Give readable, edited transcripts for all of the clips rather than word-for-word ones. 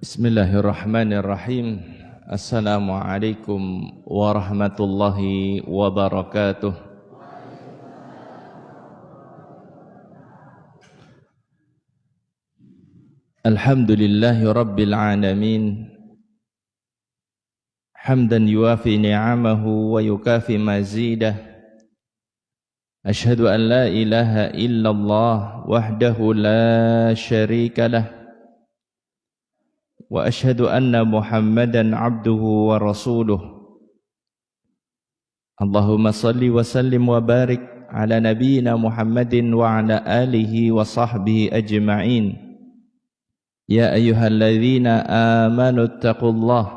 Bismillahirrahmanirrahim. Assalamualaikum warahmatullahi wabarakatuh. Alhamdulillahi rabbil alamin. Hamdan yuafi ni'amahu wa yukafi mazidah. Ashhadu an la ilaha illallah wahdahu la syarika lah. Wa ashhadu anna Muhammadan abduhu wa rasuluh. Allahumma salli wa sallim wa barik ala nabiyyina Muhammadin wa ala alihi wa sahbihi ajma'in. Ya ayyuhalladzina amanu taqullaha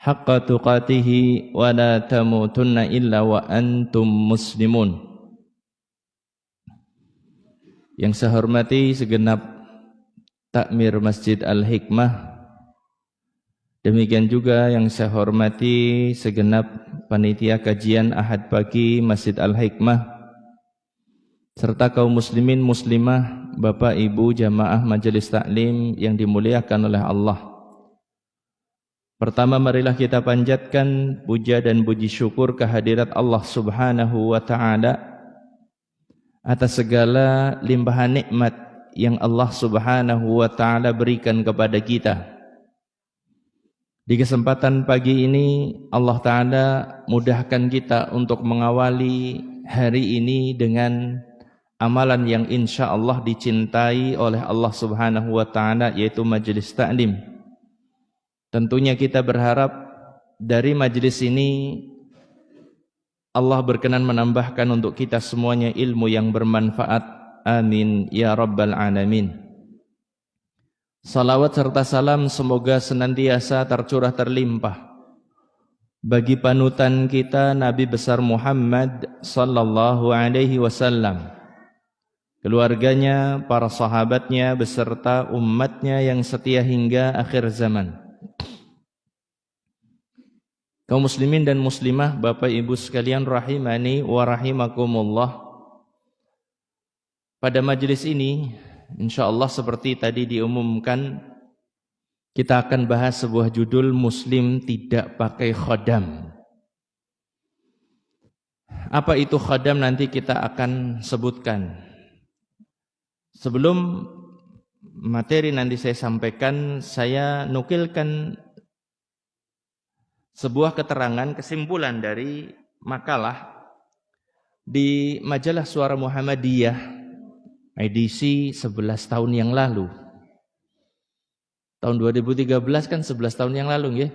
haqqa tuqatih wa la tamutunna illa wa antum muslimun. Yang saya hormati segenap takmir Masjid Al-Hikmah. Demikian juga yang saya hormati segenap panitia kajian Ahad pagi Masjid Al-Hikmah, serta kaum muslimin muslimah, Bapak Ibu jamaah majelis taklim yang dimuliakan oleh Allah. Pertama, marilah kita panjatkan puja dan puji syukur kehadirat Allah Subhanahu wa taala atas segala limpahan nikmat yang Allah Subhanahu wa taala berikan kepada kita. Di kesempatan pagi ini Allah Ta'ala mudahkan kita untuk mengawali hari ini dengan amalan yang insya Allah dicintai oleh Allah Subhanahu wa Ta'ala, yaitu majelis taklim. Tentunya kita berharap dari majelis ini Allah berkenan menambahkan untuk kita semuanya ilmu yang bermanfaat. Amin ya rabbal alamin. Salawat serta salam semoga senantiasa tercurah terlimpah bagi panutan kita Nabi besar Muhammad sallallahu alaihi wasallam, keluarganya, para sahabatnya beserta umatnya yang setia hingga akhir zaman. Kaum muslimin dan muslimah, Bapak Ibu sekalian rahimani wa rahimakumullah. Pada majelis ini insyaallah seperti tadi diumumkan, kita akan bahas sebuah judul Muslim tidak pakai khodam. Apa itu khodam nanti kita akan sebutkan. Sebelum materi nanti saya sampaikan, saya nukilkan sebuah keterangan kesimpulan dari makalah di majalah Suara Muhammadiyah edisi 11 tahun yang lalu. Tahun 2013 kan 11 tahun yang lalu ya.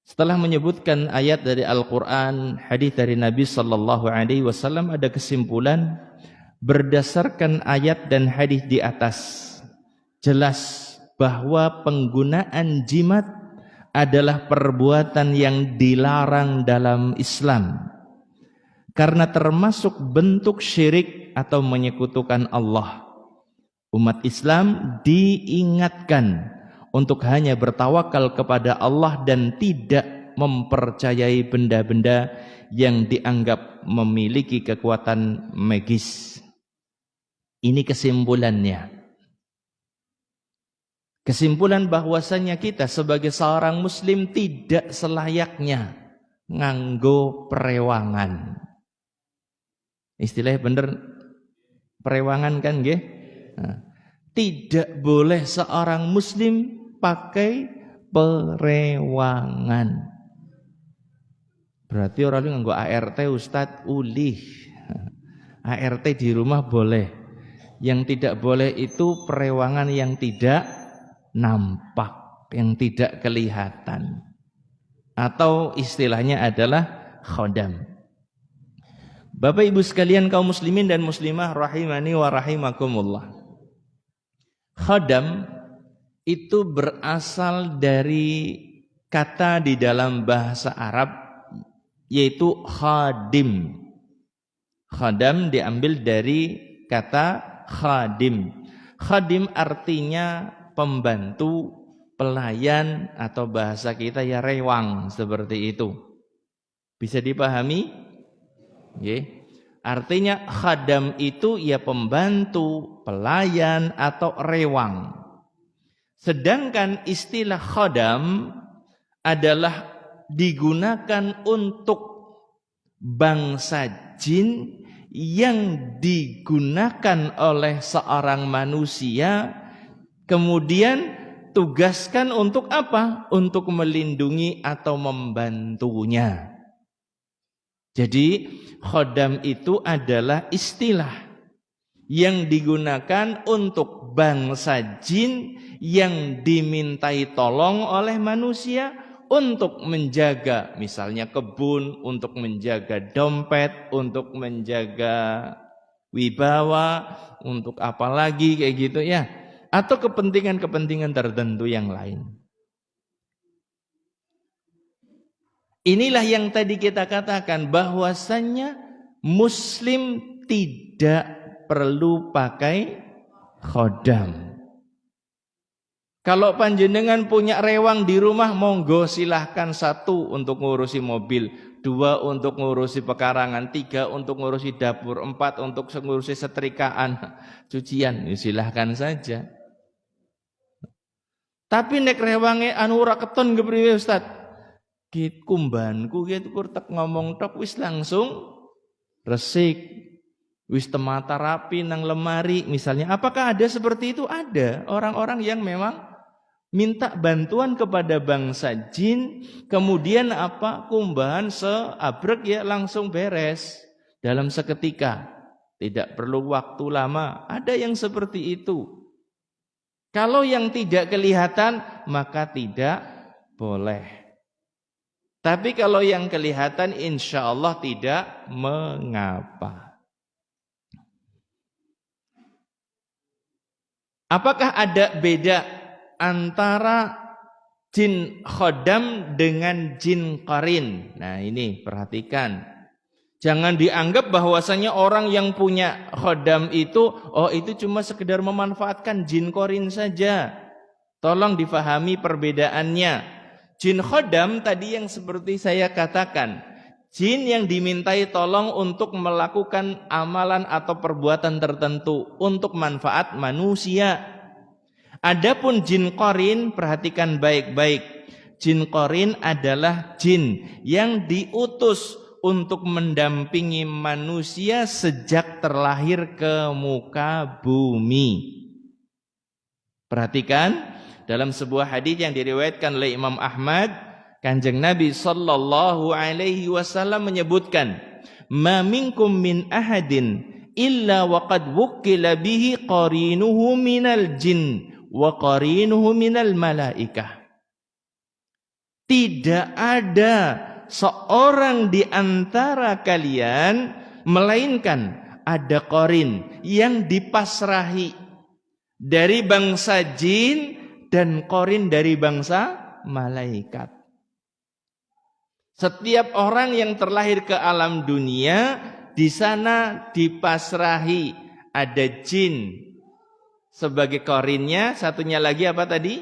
Setelah menyebutkan ayat dari Al-Quran, hadis dari Nabi sallallahu alaihi wasallam, ada kesimpulan berdasarkan ayat dan hadis di atas. Jelas bahwa penggunaan jimat adalah perbuatan yang dilarang dalam Islam, karena termasuk bentuk syirik atau menyekutukan Allah. Umat Islam diingatkan untuk hanya bertawakal kepada Allah dan tidak mempercayai benda-benda yang dianggap memiliki kekuatan magis. Ini kesimpulannya. Kesimpulan bahwasanya kita sebagai seorang muslim tidak selayaknya nganggo perewangan. Istilahnya bener perewangan kan nggih? Nah, tidak boleh seorang muslim pakai perewangan. Berarti orang nganggo ART Ustadz ulih. ART di rumah boleh. Yang tidak boleh itu perewangan yang tidak nampak, yang tidak kelihatan. Atau istilahnya adalah khodam. Bapak Ibu sekalian kaum muslimin dan muslimah rahimani wa rahimakumullah. Khodam itu berasal dari kata di dalam bahasa Arab yaitu khadim. Khodam diambil dari kata khadim. Khadim artinya pembantu, pelayan, atau bahasa kita ya rewang, seperti itu. Bisa dipahami? Okay. Artinya khadam itu ya pembantu, pelayan atau rewang. Sedangkan istilah khodam adalah digunakan untuk bangsa jin yang digunakan oleh seorang manusia, kemudian tugaskan untuk apa? Untuk melindungi atau membantunya. Jadi khodam itu adalah istilah yang digunakan untuk bangsa jin yang dimintai tolong oleh manusia untuk menjaga misalnya kebun, untuk menjaga dompet, untuk menjaga wibawa, untuk apa lagi kayak gitu ya, atau kepentingan-kepentingan tertentu yang lain. Inilah yang tadi kita katakan bahwasannya muslim tidak perlu pakai khodam. Kalau panjenengan punya rewang di rumah, monggo silahkan, 1 untuk ngurusi mobil, 2 untuk ngurusi pekarangan, 3 untuk ngurusi dapur, 4 untuk ngurusi setrikaan, cucian, silahkan saja. Tapi nek rewange anu ora keton kepriye Ustaz? Ki kumbanku ki kurtek ngomong tok wis langsung resik. Wis temata rapi nang lemari misalnya. Apakah ada seperti itu? Ada orang-orang yang memang minta bantuan kepada bangsa jin, kemudian kumbahan seabrek ya langsung beres dalam seketika, tidak perlu waktu lama. Ada yang seperti itu. Kalau yang tidak kelihatan maka tidak boleh. Tapi kalau yang kelihatan insya Allah tidak mengapa. Apakah ada beda antara jin khodam dengan jin qarin? Nah ini perhatikan. Jangan dianggap bahwasanya orang yang punya khodam itu, itu cuma sekedar memanfaatkan jin qarin saja. Tolong difahami perbedaannya. Jin khodam tadi yang seperti saya katakan, jin yang dimintai tolong untuk melakukan amalan atau perbuatan tertentu untuk manfaat manusia. Adapun jin qarin, perhatikan baik-baik. Jin qarin adalah jin yang diutus untuk mendampingi manusia sejak terlahir ke muka bumi. Perhatikan, dalam sebuah hadis yang diriwayatkan oleh Imam Ahmad, Kanjeng Nabi sallallahu alaihi wasallam menyebutkan, "Ma minkum min ahadin illa waqad wukkila bihi qarinuhu minal jin wa qarinuhu minal malaikah." Tidak ada seorang di antara kalian melainkan ada qarin yang dipasrahi dari bangsa jin dan qarin dari bangsa malaikat. Setiap orang yang terlahir ke alam dunia, di sana dipasrahi ada jin sebagai qarinnya, satunya lagi apa tadi?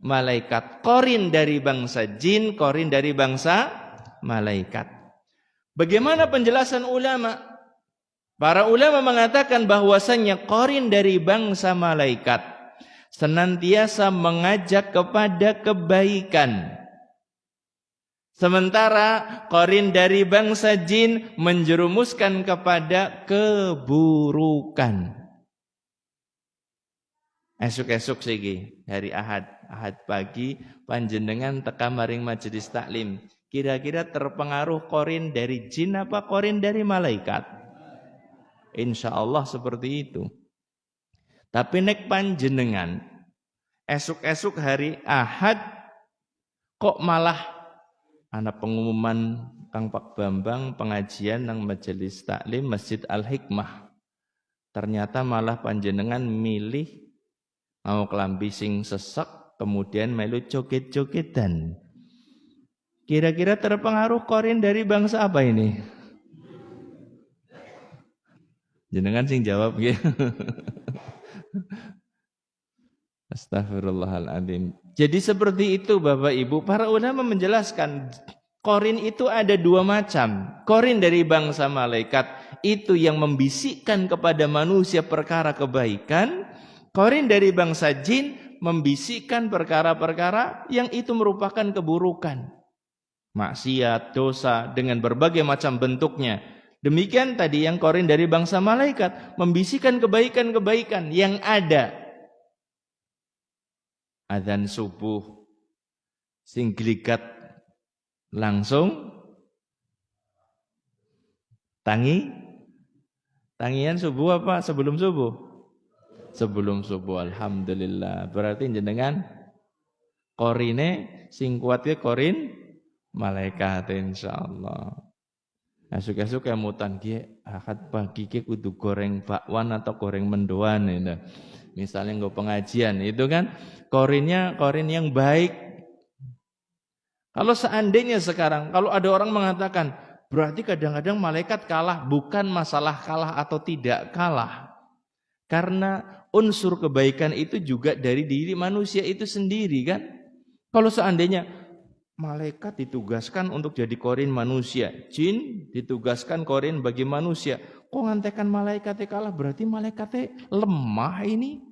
Malaikat. Qarin dari bangsa jin, qarin dari bangsa malaikat. Bagaimana penjelasan ulama? Para ulama mengatakan bahwasannya qarin dari bangsa malaikat senantiasa mengajak kepada kebaikan. Sementara qarin dari bangsa jin menjerumuskan kepada keburukan. Esuk-esuk siki hari Ahad pagi panjenengan teka maring majelis taklim. Kira-kira terpengaruh qarin dari jin apa qarin dari malaikat? Insya Allah seperti itu. Tapi nek panjenengan esuk-esuk hari Ahad kok malah ana pengumuman Kang Pak Bambang pengajian nang majelis taklim Masjid Al-Hikmah. Ternyata malah panjenengan milih mau kelambi sing sesek kemudian melu joget-jogetan. Kira-kira terpengaruh qarin dari bangsa apa ini? Jenengan sing jawab nggih. Astaghfirullahaladzim. Jadi seperti itu Bapak Ibu. Para ulama menjelaskan qarin itu ada 2 macam. Qarin dari bangsa malaikat itu yang membisikkan kepada manusia perkara kebaikan. Qarin dari bangsa jin membisikkan perkara-perkara yang itu merupakan keburukan. Maksiat, dosa dengan berbagai macam bentuknya. Demikian tadi yang Qarin dari bangsa malaikat, membisikkan kebaikan-kebaikan yang ada. Adzan subuh sing gligat langsung tangian subuh apa sebelum subuh? Sebelum subuh, alhamdulillah. Berarti jenengan Qarine sing kuat ke Qarin malaikat insyaallah. Nah, suka-suka mutan ki akad pagi ki kudu goreng bakwan atau goreng mendoan itu. Misalnya nggak pengajian itu kan Qarin yang baik. Kalau seandainya sekarang kalau ada orang mengatakan berarti kadang-kadang malaikat kalah, bukan masalah kalah atau tidak kalah. Karena unsur kebaikan itu juga dari diri manusia itu sendiri kan. Kalau seandainya malaikat ditugaskan untuk jadi Qarin manusia, jin ditugaskan Qarin bagi manusia. Kok ngantekan malaikatnya kalah, berarti malaikatnya lemah ini?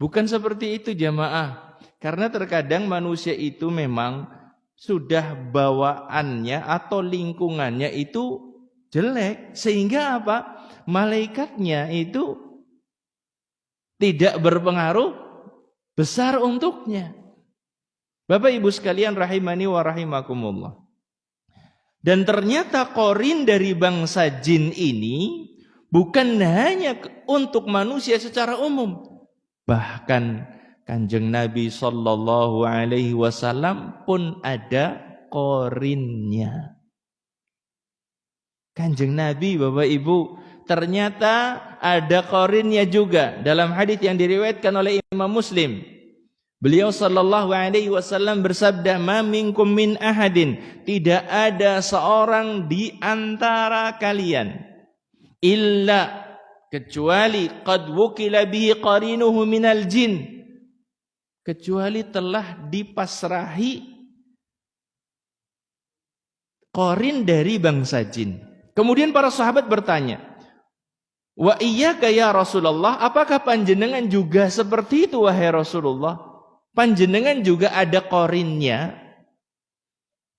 Bukan seperti itu jamaah. Karena terkadang manusia itu memang sudah bawaannya atau lingkungannya itu jelek. Sehingga apa? Malaikatnya itu tidak berpengaruh besar untuknya. Bapak Ibu sekalian rahimani wa rahimakumullah. Dan ternyata Qarin dari bangsa jin ini bukan hanya untuk manusia secara umum. Bahkan Kanjeng Nabi sallallahu alaihi wasallam pun ada Qarinnya. Kanjeng Nabi Bapak Ibu ternyata ada Qarinnya juga dalam hadis yang diriwayatkan oleh Imam Muslim. Beliau sallallahu alaihi wasallam bersabda, "Ma minkum min ahadin," tidak ada seorang di antara kalian illa kecuali qad wukila bihi qarinuhu minal jin, kecuali telah dipasrahi Qarin dari bangsa jin. Kemudian para sahabat bertanya, "Wa iyyaka ya Rasulullah, apakah panjenengan juga seperti itu wahai Rasulullah? Panjenengan juga ada Qarinnya?"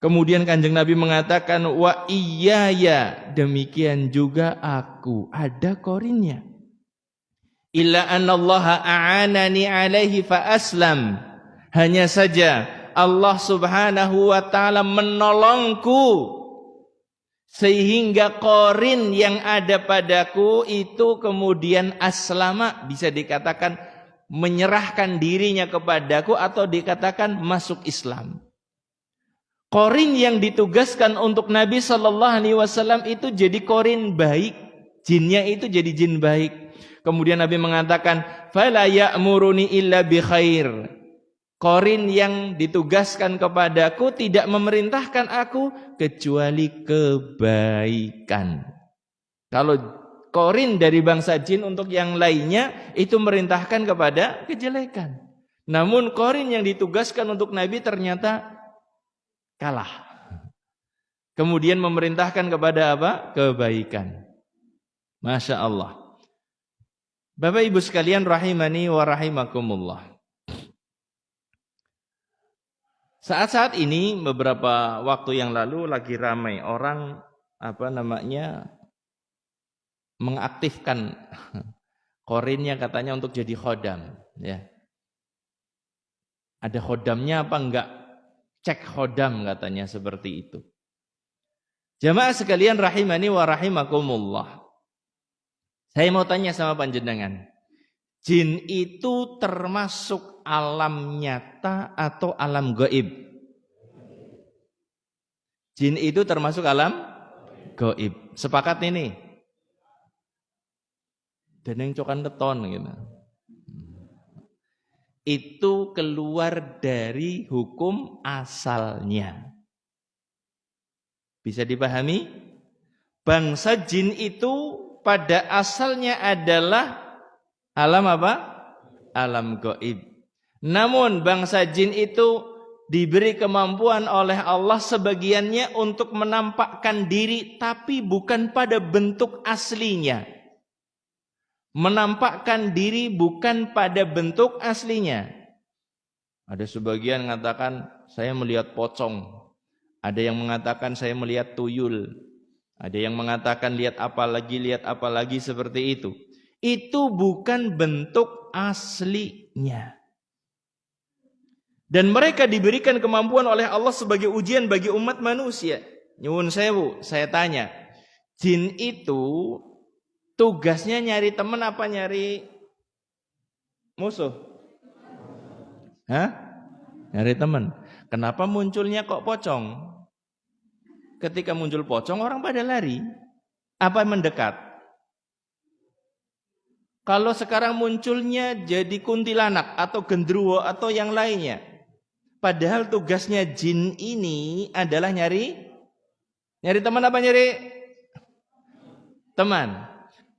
Kemudian Kanjeng Nabi mengatakan, "Wa iyaya, demikian juga aku ada Qarinnya. Illa annallaha a'anani alaihi fa aslam." Hanya saja Allah Subhanahu wa taala menolongku sehingga Qarin yang ada padaku itu kemudian aslama, bisa dikatakan menyerahkan dirinya kepadaku atau dikatakan masuk Islam. Qarin yang ditugaskan untuk Nabi sallallahu alaihi wasallam itu jadi Qarin baik, jinnya itu jadi jin baik. Kemudian Nabi mengatakan, "Fala ya'muruni illa bi khair." Qarin yang ditugaskan kepadaku tidak memerintahkan aku kecuali kebaikan. Kalau Qarin dari bangsa jin untuk yang lainnya itu merintahkan kepada kejelekan. Namun Qarin yang ditugaskan untuk Nabi ternyata kalah. Kemudian memerintahkan kepada apa? Kebaikan. Masya Allah. Bapak Ibu sekalian rahimani wa rahimakumullah. Saat-saat ini beberapa waktu yang lalu lagi ramai orang mengaktifkan Qarinnya katanya untuk jadi khodam, ya. Ada khodamnya apa enggak? Cek khodam katanya seperti itu. Jamaah sekalian rahimani wa rahimakumullah. Saya mau tanya sama panjenengan. Jin itu termasuk alam nyata atau alam gaib? Jin itu termasuk alam gaib. Sepakat ini? Dan yang cokan keton gitu. Itu keluar dari hukum asalnya. Bisa dipahami? Bangsa jin itu pada asalnya adalah alam apa? Alam gaib. Namun bangsa jin itu diberi kemampuan oleh Allah sebagiannya untuk menampakkan diri tapi bukan pada bentuk aslinya. Menampakkan diri bukan pada bentuk aslinya. Ada sebagian mengatakan saya melihat pocong. Ada yang mengatakan saya melihat tuyul. Ada yang mengatakan lihat apa lagi seperti itu. Itu bukan bentuk aslinya. Dan mereka diberikan kemampuan oleh Allah sebagai ujian bagi umat manusia. Nyuwun sewu, saya tanya. Jin itu tugasnya nyari teman apa nyari musuh? Hah? Nyari teman. Kenapa munculnya kok pocong? Ketika muncul pocong orang pada lari. Apa mendekat? Kalau sekarang munculnya jadi kuntilanak atau gendruwo atau yang lainnya. Padahal tugasnya jin ini adalah nyari teman apa nyari teman.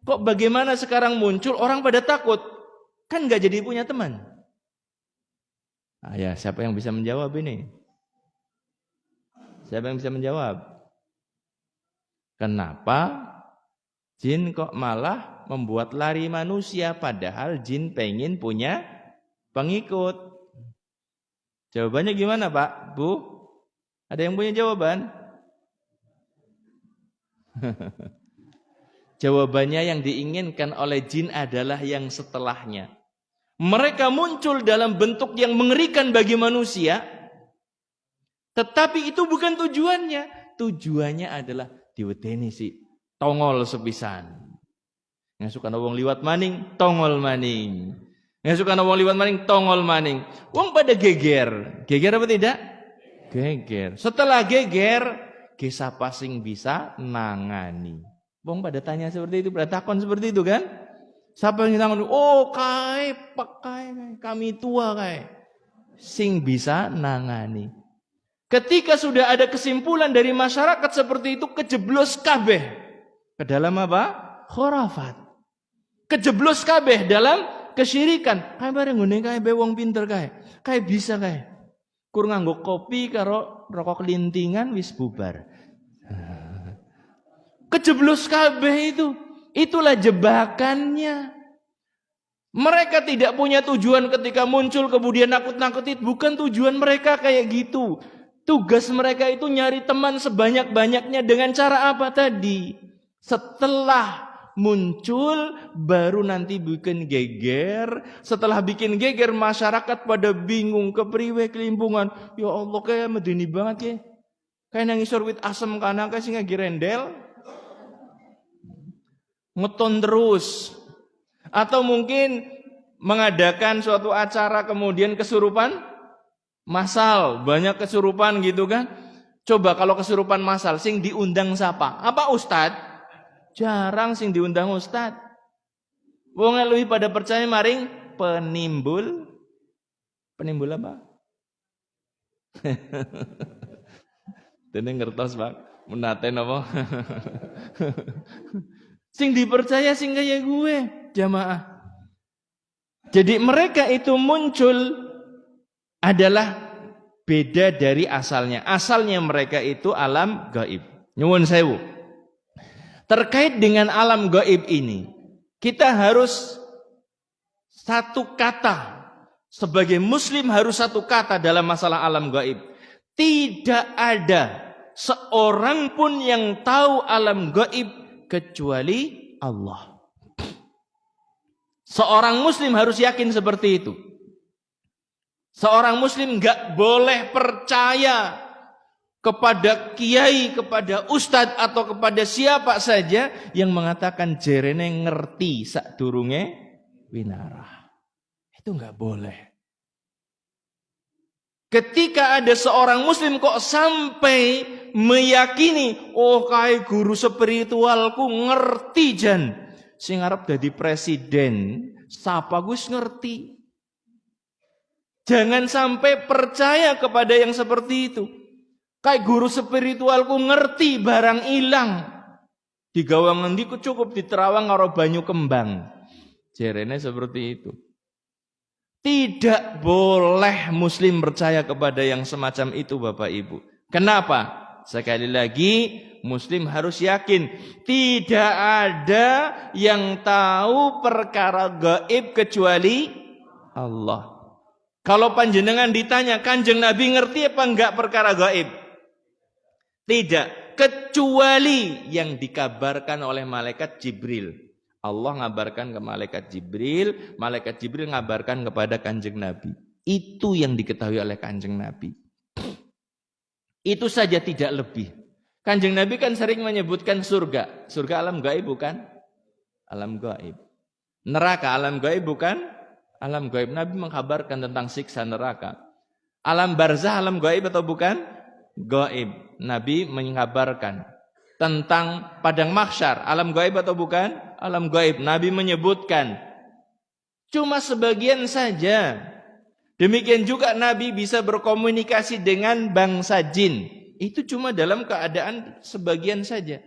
Kok bagaimana sekarang muncul orang pada takut? Kan gak jadi punya teman. Ya, siapa yang bisa menjawab ini? Siapa yang bisa menjawab? Kenapa jin kok malah membuat lari manusia padahal jin pengen punya pengikut? Jawabannya gimana Pak? Bu? Ada yang punya jawaban? Jawabannya yang diinginkan oleh jin adalah yang setelahnya. Mereka muncul dalam bentuk yang mengerikan bagi manusia. Tetapi itu bukan tujuannya. Tujuannya adalah diwedeni si tongol sepisan. Yang suka wong liwat maning, tongol maning. Yang suka wong liwat maning, tongol maning. Wong pada geger. Geger apa tidak? Geger. Setelah geger, siapa sing bisa nangani. Wong pada tanya seperti itu, pada takon seperti itu kan? Siapa yang nangani? Oh, pakai kami tua kai. Sing bisa nangani. Ketika sudah ada kesimpulan dari masyarakat seperti itu, kejeblos kabeh ke dalam apa? Khurafat. Kejeblos kabeh dalam kesyirikan. Kae bareng ngene kae be wong pinter kae. Kae bisa kae. Kur nganggo kopi karo rokok lintingan wis bubar. Kejeblos kabeh itu. Itulah jebakannya. Mereka tidak punya tujuan ketika muncul kemudian nakut-nakutin. Bukan tujuan mereka kayak gitu. Tugas mereka itu nyari teman sebanyak-banyaknya dengan cara apa tadi? Setelah muncul baru nanti bikin geger. Setelah bikin geger masyarakat pada bingung kepriwe kelimpungan. Ya Allah kayak medeni banget ya. Kayak nangisor wit asem kana kayak singa girendel. Ngeton terus. Atau mungkin mengadakan suatu acara kemudian kesurupan masal, banyak kesurupan gitu kan. Coba kalau kesurupan masal sing diundang siapa? Apa ustad? Jarang sing diundang ustad. Wong luwih pada percaya maring penimbul. Penimbul apa? Dene ngertos, Pak. Menaten apa? Sing dipercaya sing kaya gue, jamaah. Jadi mereka itu muncul adalah beda dari asalnya. Asalnya mereka itu alam gaib. Nyuwun sewu. Terkait dengan alam gaib ini, kita harus satu kata. Sebagai muslim harus satu kata dalam masalah alam gaib. Tidak ada seorang pun yang tahu alam gaib kecuali Allah. Seorang muslim harus yakin seperti itu. Seorang muslim gak boleh percaya kepada kiai, kepada ustadz atau kepada siapa saja yang mengatakan jerene ngerti sadurunge winarah. Itu gak boleh. Ketika ada seorang muslim kok sampai meyakini, oh kayak guru spiritualku ngerti jan, sing arep dadi presiden, sapa gus ngerti. Jangan sampai percaya kepada yang seperti itu. Kayak guru spiritualku ngerti barang ilang. Di gawang ngendiku cukup diterawang karo banyu kembang. Jerene seperti itu. Tidak boleh muslim percaya kepada yang semacam itu Bapak Ibu. Kenapa? Sekali lagi muslim harus yakin tidak ada yang tahu perkara gaib kecuali Allah. Kalau panjenengan ditanya, Kanjeng Nabi ngerti apa enggak perkara gaib? Tidak, kecuali yang dikabarkan oleh malaikat Jibril. Allah ngabarkan ke malaikat Jibril ngabarkan kepada Kanjeng Nabi. Itu yang diketahui oleh Kanjeng Nabi. Itu saja, tidak lebih. Kanjeng Nabi kan sering menyebutkan surga. Surga alam gaib bukan? Alam gaib. Neraka alam gaib bukan? Alam gaib. Nabi mengkabarkan tentang siksa neraka. Alam barzah alam gaib atau bukan? Gaib. Nabi mengabarkan tentang padang mahsyar alam gaib atau bukan? Alam gaib. Nabi menyebutkan. Cuma sebagian saja. Demikian juga Nabi bisa berkomunikasi dengan bangsa jin. Itu cuma dalam keadaan sebagian saja.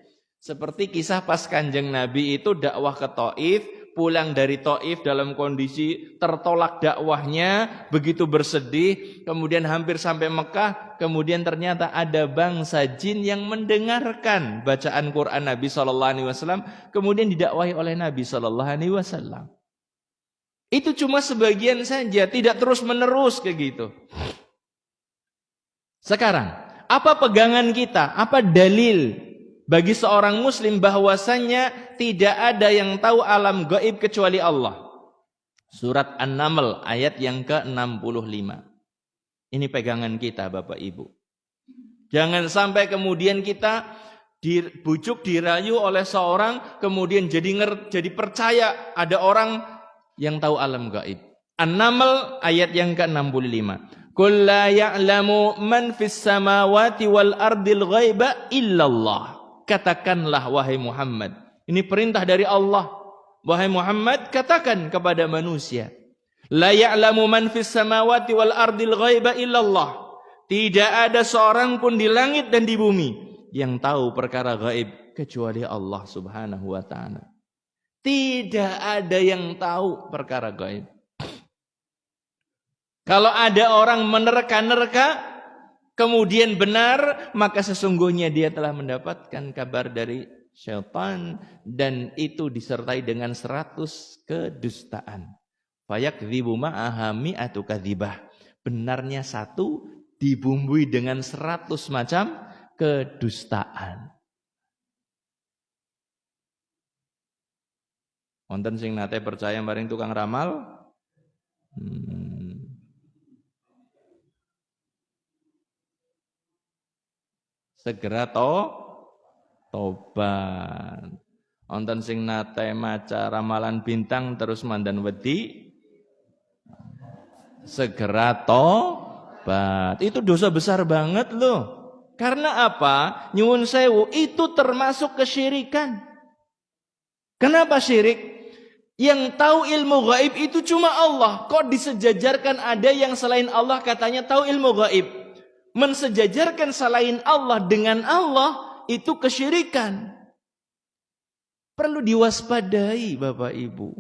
Seperti kisah pas Kanjeng Nabi itu dakwah ke Taif, pulang dari Taif dalam kondisi tertolak dakwahnya, begitu bersedih, kemudian hampir sampai Mekah, kemudian ternyata ada bangsa jin yang mendengarkan bacaan Quran Nabi SAW, kemudian didakwahi oleh Nabi SAW. Itu cuma sebagian saja, tidak terus-menerus kayak gitu. Sekarang, apa pegangan kita? Apa dalil bagi seorang muslim bahwasannya tidak ada yang tahu alam gaib kecuali Allah? Surat An-Naml ayat yang ke-65. Ini pegangan kita Bapak Ibu. Jangan sampai kemudian kita dibujuk, dirayu oleh seorang, kemudian jadi percaya ada orang yang tahu alam gaib. An-Naml ayat yang ke-65. Qul la ya'lamu man fis samawati wal ardil ghaiba illallah. Katakanlah wahai Muhammad. Ini perintah dari Allah. Wahai Muhammad, katakan kepada manusia. La ya'lamu man fis samawati wal ardil ghaiba illallah. Tidak ada seorang pun di langit dan di bumi yang tahu perkara gaib kecuali Allah Subhanahu wa ta'ala. Tidak ada yang tahu perkara gaib. Kalau ada orang menerka-nerka, kemudian benar, maka sesungguhnya dia telah mendapatkan kabar dari syaitan, dan itu disertai dengan 100 kedustaan. Fayakdzibu ma'aha mi'atu kadzibah. Benarnya satu dibumbui dengan 100 macam kedustaan. Wonten sing nate percaya maring tukang ramal? Segera tobat. Wonten sing nate maca ramalan bintang terus mandan wedi? Segera tobat. Itu dosa besar banget loh. Karena apa? Nyuwun sewu, itu termasuk kesyirikan. Kenapa syirik? Yang tahu ilmu gaib itu cuma Allah. Kok disejajarkan ada yang selain Allah katanya tahu ilmu gaib? Mensejajarkan selain Allah dengan Allah itu kesyirikan. Perlu diwaspadai Bapak Ibu.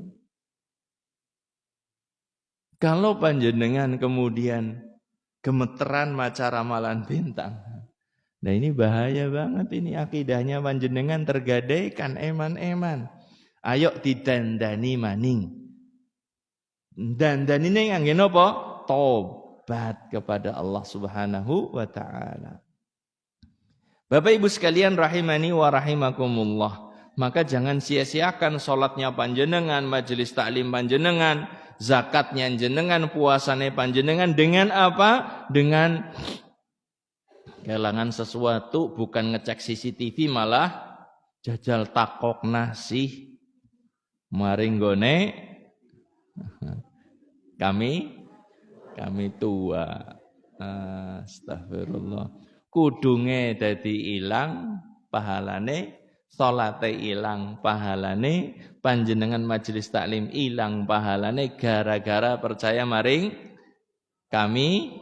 Kalau panjenengan kemudian gemeteran maca ramalan bintang. Nah ini bahaya banget, ini akidahnya panjenengan tergadaikan eman-eman. Ayo didandani maning. Dandani ini ngangge napa? Tobat kepada Allah Subhanahu wa taala. Bapak Ibu sekalian rahimani wa rahimakumullah. Maka jangan sia-siakan salatnya panjenengan, majelis taklim panjenengan, zakatnya jenengan, puasane panjenengan dengan apa? Dengan kelangan sesuatu, bukan ngecek CCTV malah jajal takok nasi. Maring gone kami tua. Astagfirullah. Kudunge dadi ilang pahalane, salate ilang pahalane, panjenengan majelis taklim ilang pahalane gara-gara percaya maring kami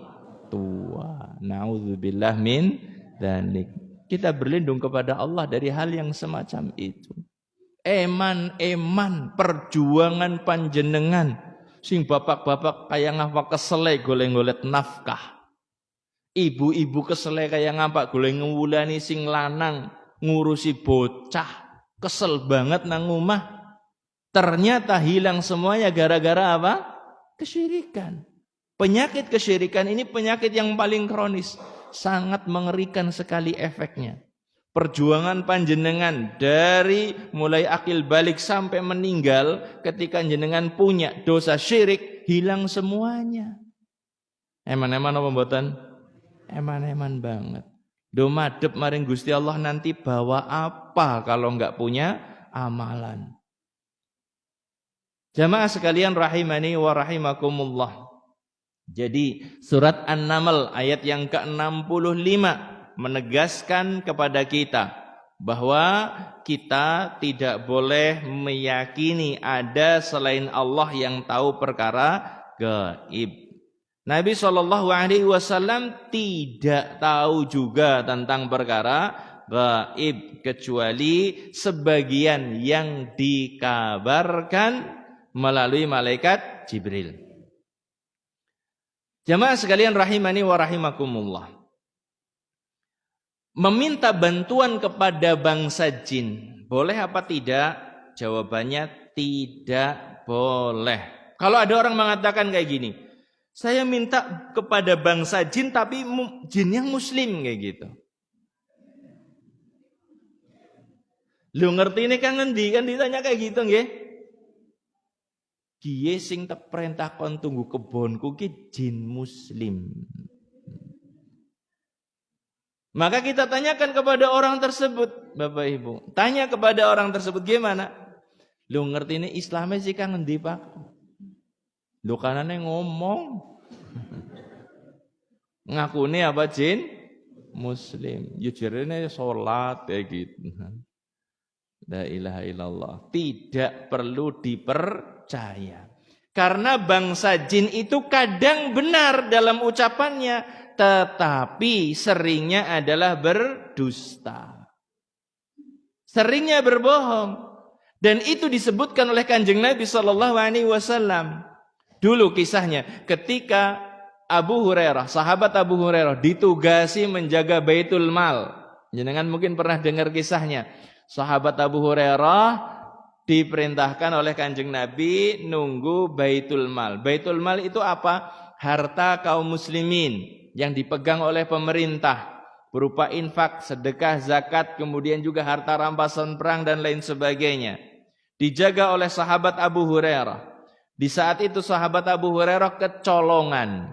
tua. Nauzubillah min dzalik. Kita berlindung kepada Allah dari hal yang semacam itu. Eman perjuangan panjenengan sing bapak-bapak kaya ngapa kesele golek-golek nafkah. Ibu-ibu kesele kaya ngapa golek ngewulani sing lanang ngurusi bocah. Kesel banget nang omah. Ternyata hilang semuanya gara-gara apa? Kesyirikan. Penyakit kesyirikan ini penyakit yang paling kronis. Sangat mengerikan sekali efeknya. Perjuangan panjenengan dari mulai akil balik sampai meninggal, ketika jenengan punya dosa syirik, hilang semuanya. Eman-eman apa mboten? Eman-eman banget. Do madhep maring Gusti Allah nanti bawa apa kalau enggak punya amalan. Jamaah sekalian rahimani wa rahimakumullah. Jadi surat An-Naml ayat yang ke-65 menegaskan kepada kita bahwa kita tidak boleh meyakini ada selain Allah yang tahu perkara gaib. Nabi SAW tidak tahu juga tentang perkara gaib kecuali sebagian yang dikabarkan melalui malaikat Jibril. Jamaah sekalian rahimani wa rahimakumullah. Meminta bantuan kepada bangsa jin, boleh apa tidak? Jawabannya tidak boleh. Kalau ada orang mengatakan kayak gini, saya minta kepada bangsa jin tapi jin yang muslim kayak gitu. Lu ngerti ini kan ngendi? Kan ditanya kayak gitu nggih. Kiye sing tak perintah kon tunggu kebonku ki jin muslim. Maka kita tanyakan kepada orang tersebut, Bapak Ibu. Tanya kepada orang tersebut gimana? Lu ngerti ini Islamnya sih kan ngendi Pak? Lu kanane ngomong. Ngakune apa jin muslim. Yujurine salat kayak gitu. La ilaha illallah. Tidak perlu dipercaya. Karena bangsa jin itu kadang benar dalam ucapannya, tetapi seringnya adalah berdusta. Seringnya berbohong. Dan itu disebutkan oleh Kanjeng Nabi SAW. Dulu kisahnya ketika Abu Hurairah, sahabat Abu Hurairah ditugasi menjaga Baitul Mal. Jenengan mungkin pernah dengar kisahnya. Sahabat Abu Hurairah diperintahkan oleh Kanjeng Nabi nunggu Baitul Mal. Baitul Mal itu apa? Harta kaum muslimin yang dipegang oleh pemerintah berupa infak, sedekah, zakat, kemudian juga harta rampasan perang dan lain sebagainya. Dijaga oleh sahabat Abu Hurairah. Di saat itu sahabat Abu Hurairah kecolongan.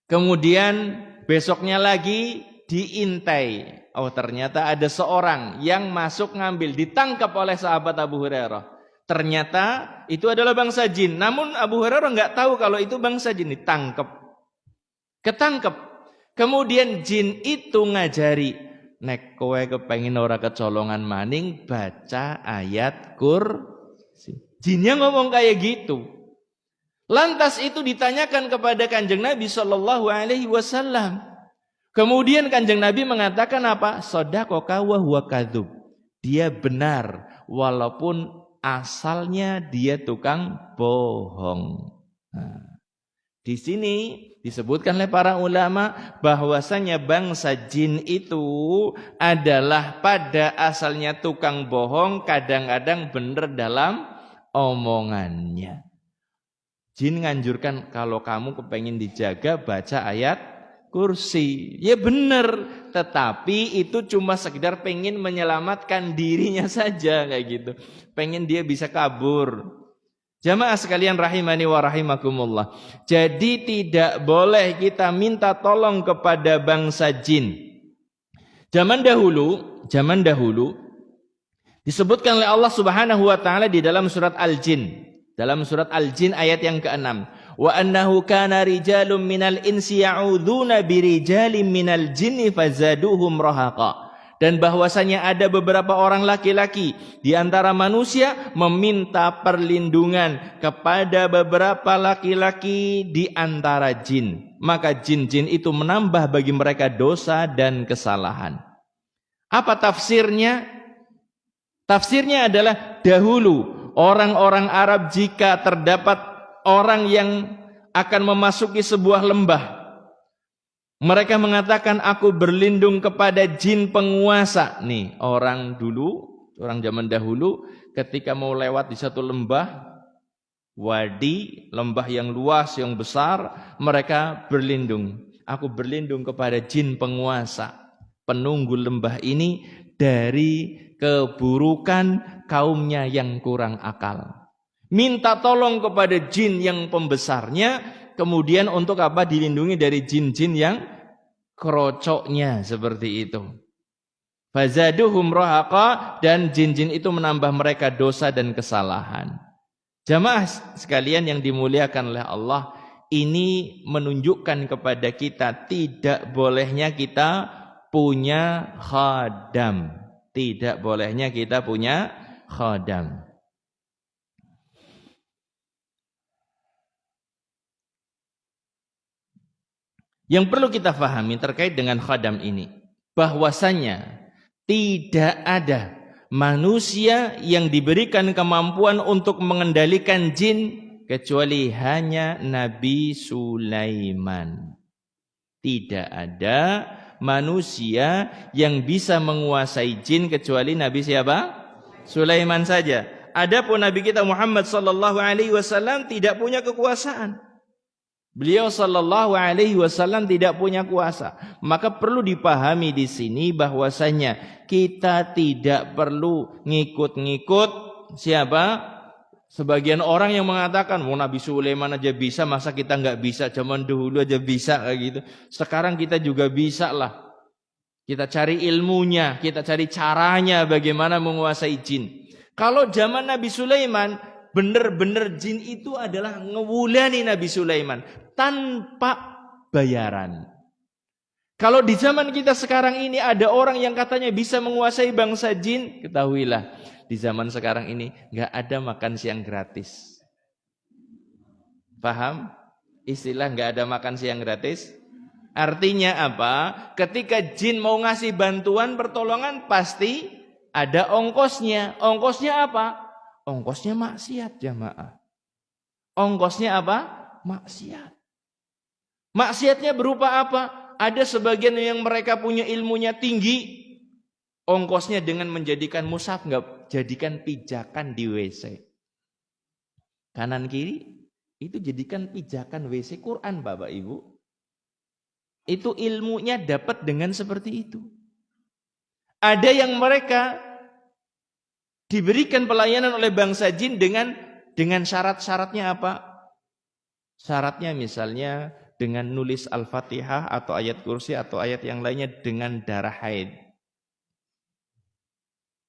Kemudian besoknya lagi diintai. Oh ternyata ada seorang yang masuk ngambil, ditangkap oleh sahabat Abu Hurairah. Ternyata itu adalah bangsa jin. Namun Abu Hurairah nggak tahu kalau itu bangsa jin. Ketangkep. Kemudian jin itu ngajari, nek kowe kepengin ora kecolongan maning, baca ayat kursi. Jinnya ngomong kayak gitu. Lantas itu ditanyakan kepada Kanjeng Nabi SAW. Kemudian Kanjeng Nabi mengatakan apa? Shadaqaka wa huwa kadzub. Dia benar walaupun asalnya dia tukang bohong. Nah, di sini disebutkan oleh para ulama bahwasanya bangsa jin itu adalah pada asalnya tukang bohong, kadang-kadang benar dalam omongannya. Jin nganjurkan kalau kamu kepengen dijaga baca ayat kursi. Ya benar, tetapi itu cuma sekedar pengen menyelamatkan dirinya saja kayak gitu. Pengen dia bisa kabur. Jamaah sekalian rahimani wa rahimakumullah. Jadi tidak boleh kita minta tolong kepada bangsa jin. Zaman dahulu disebutkan oleh Allah Subhanahu wa taala di dalam surat Al-Jin. Dalam surat Al-Jin ayat yang ke-6. Wa annahu kana rijalun minal insi ya'udzuna birijalin minal jinni fazaduhum rahaqa. Dan bahwasanya ada beberapa orang laki-laki di antara manusia meminta perlindungan kepada beberapa laki-laki di antara jin. Maka jin-jin itu menambah bagi mereka dosa dan kesalahan. Apa tafsirnya? Tafsirnya adalah dahulu orang-orang Arab jika terdapat orang yang akan memasuki sebuah lembah, mereka mengatakan aku berlindung kepada jin penguasa. Nih orang dulu, orang zaman dahulu ketika mau lewat di satu lembah, wadi, lembah yang luas, yang besar, mereka berlindung. Aku berlindung kepada jin penguasa, penunggu lembah ini dari keburukan kaumnya yang kurang akal. Minta tolong kepada jin yang pembesarnya, kemudian untuk apa? Dilindungi dari jin-jin yang kerocoknya seperti itu. Fazaduhum rahaqa, dan jin-jin itu menambah mereka dosa dan kesalahan. Jamaah sekalian yang dimuliakan oleh Allah, ini menunjukkan kepada kita tidak bolehnya kita punya khadam. Tidak bolehnya kita punya khadam. Yang perlu kita fahami terkait dengan khadam ini, bahwasanya tidak ada manusia yang diberikan kemampuan untuk mengendalikan jin kecuali hanya Nabi Sulaiman. Tidak ada manusia yang bisa menguasai jin kecuali Nabi siapa? Sulaiman saja. Adapun Nabi kita Muhammad sallallahu alaihi wasallam tidak punya kekuasaan. Beliau sallallahu alaihi wasallam tidak punya kuasa. Maka perlu dipahami di sini bahwasanya kita tidak perlu ngikut-ngikut siapa? Sebagian orang yang mengatakan, "Mau Nabi Sulaiman aja bisa, masa kita nggak bisa? Zaman dahulu aja bisa kayak gitu. Sekarang kita juga bisa lah. Kita cari ilmunya, kita cari caranya bagaimana menguasai jin." Kalau zaman Nabi Sulaiman, benar-benar jin itu adalah ngewulani Nabi Sulaiman tanpa bayaran. Kalau di zaman kita sekarang ini ada orang yang katanya bisa menguasai bangsa jin, ketahuilah di zaman sekarang ini nggak ada makan siang gratis. Paham? Istilah nggak ada makan siang gratis. Artinya apa? Ketika jin mau ngasih bantuan pertolongan pasti ada ongkosnya. Ongkosnya apa? Ongkosnya maksiat, jamaah. Ongkosnya apa? Maksiat. Maksiatnya berupa apa? Ada sebagian yang mereka punya ilmunya tinggi. Ongkosnya dengan menjadikan mushaf, nggak jadikan pijakan di WC. Kanan kiri itu jadikan pijakan WC Quran, Bapak Ibu. Itu ilmunya dapat dengan seperti itu. Ada yang mereka diberikan pelayanan oleh bangsa jin dengan syarat-syaratnya apa? Syaratnya misalnya dengan nulis Al-Fatihah atau ayat kursi atau ayat yang lainnya dengan darah haid.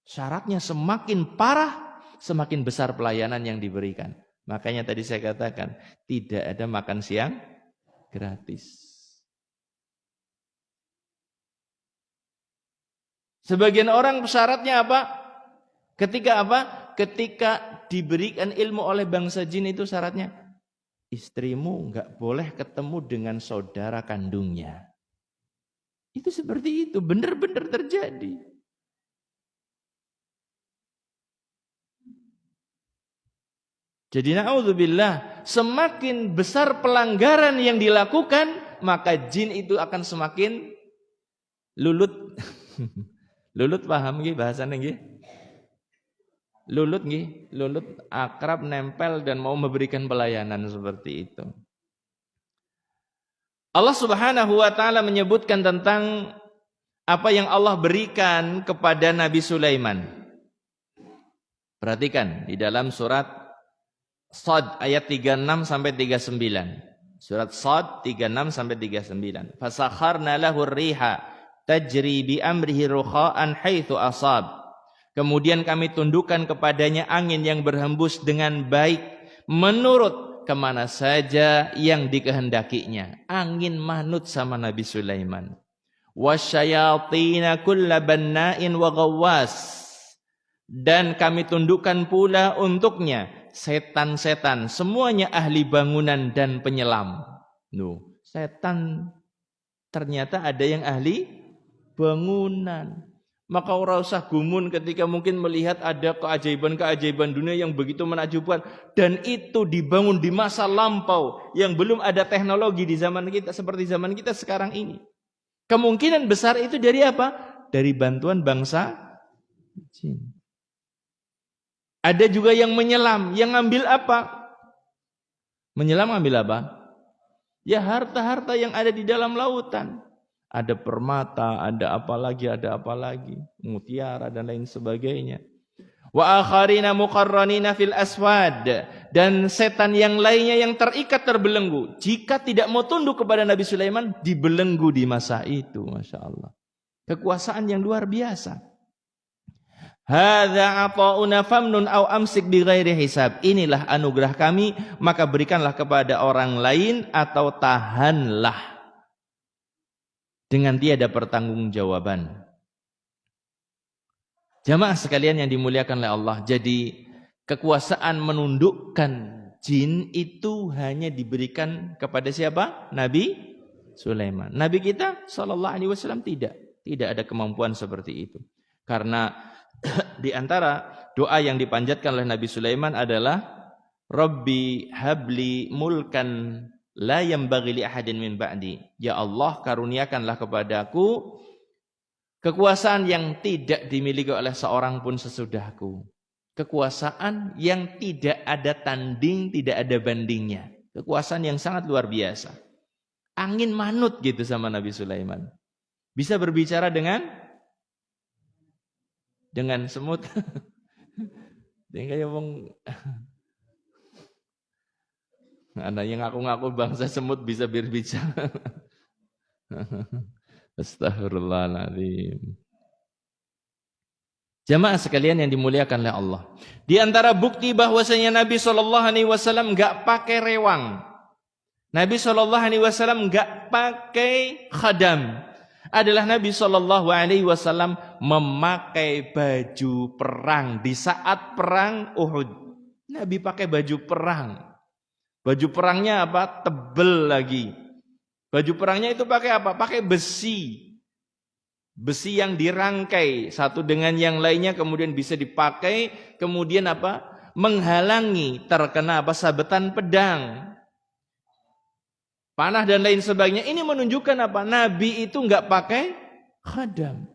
Syaratnya semakin parah, semakin besar pelayanan yang diberikan. Makanya tadi saya katakan, tidak ada makan siang gratis. Sebagian orang syaratnya apa? Ketika apa? Ketika diberikan ilmu oleh bangsa jin itu syaratnya, istrimu enggak boleh ketemu dengan saudara kandungnya. Itu seperti itu, benar-benar terjadi. Jadi na'udzubillah, semakin besar pelanggaran yang dilakukan, maka jin itu akan semakin lulut. Lulut paham nggih bahasane nggih? Lulut nggih, lulut akrab, nempel dan mau memberikan pelayanan seperti itu. Allah Subhanahu wa taala menyebutkan tentang apa yang Allah berikan kepada Nabi Sulaiman. Perhatikan di dalam surat Shad ayat 36 sampai 39. Surat Shad 36 sampai 39. Fasakharna lahu ar-riha tajri bi amrihi rukha'an haitsu asab. Kemudian kami tundukkan kepadanya angin yang berhembus dengan baik menurut kemana saja yang dikehendakinya. Angin manut sama Nabi Sulaiman. Wasyayatina kulla banna'in wa ghawwas. Dan kami tundukkan pula untuknya setan-setan, semuanya ahli bangunan dan penyelam. Setan ternyata ada yang ahli bangunan. Maka ora usah gumun ketika mungkin melihat ada keajaiban-keajaiban dunia yang begitu menakjubkan, dan itu dibangun di masa lampau yang belum ada teknologi di zaman kita seperti zaman kita sekarang ini. Kemungkinan besar itu dari apa? Dari bantuan bangsa jin. Ada juga yang menyelam, yang ngambil apa? Menyelam ambil apa? Ya harta-harta yang ada di dalam lautan. Ada permata, ada apa lagi, mutiara dan lain sebagainya. Wa akharina muqarranina fil aswad, dan setan yang lainnya yang terikat terbelenggu. Jika tidak mau tunduk kepada Nabi Sulaiman, dibelenggu di masa itu. Masya Allah. Kekuasaan yang luar biasa. Hadza ata'una famnun aw amsik bighairi hisab. Inilah anugerah kami, maka berikanlah kepada orang lain atau tahanlah dengan tiada pertanggungjawaban. Jamaah sekalian yang dimuliakan oleh Allah, jadi kekuasaan menundukkan jin itu hanya diberikan kepada siapa? Nabi Sulaiman. Nabi kita sallallahu alaihi wasallam tidak ada kemampuan seperti itu. Karena di antara doa yang dipanjatkan oleh Nabi Sulaiman adalah Rabbi habli mulkan la yanbaghi li ahadin min ba'di. Ya Allah, karuniakanlah kepadaku kekuasaan yang tidak dimiliki oleh seorang pun sesudahku. Kekuasaan yang tidak ada tanding, tidak ada bandingnya. Kekuasaan yang sangat luar biasa. Angin manut gitu sama Nabi Sulaiman. Bisa berbicara dengan semut. Dia kayak ngomong, ada yang ngaku-ngaku bangsa semut bisa berbicara. Astaghfirullahaladzim. Jamaah sekalian yang dimuliakan oleh Allah. Di antara bukti bahwasanya Nabi SAW enggak pakai rewang. Nabi SAW enggak pakai khadam. Adalah Nabi SAW memakai baju perang di saat perang Uhud. Nabi pakai baju perang. Baju perangnya apa? Tebel lagi. Baju perangnya itu pakai apa? Pakai besi. Besi yang dirangkai satu dengan yang lainnya kemudian bisa dipakai, kemudian apa? Menghalangi terkena apa? Sabetan pedang. Panah dan lain sebagainya. Ini menunjukkan apa? Nabi itu enggak pakai khadam.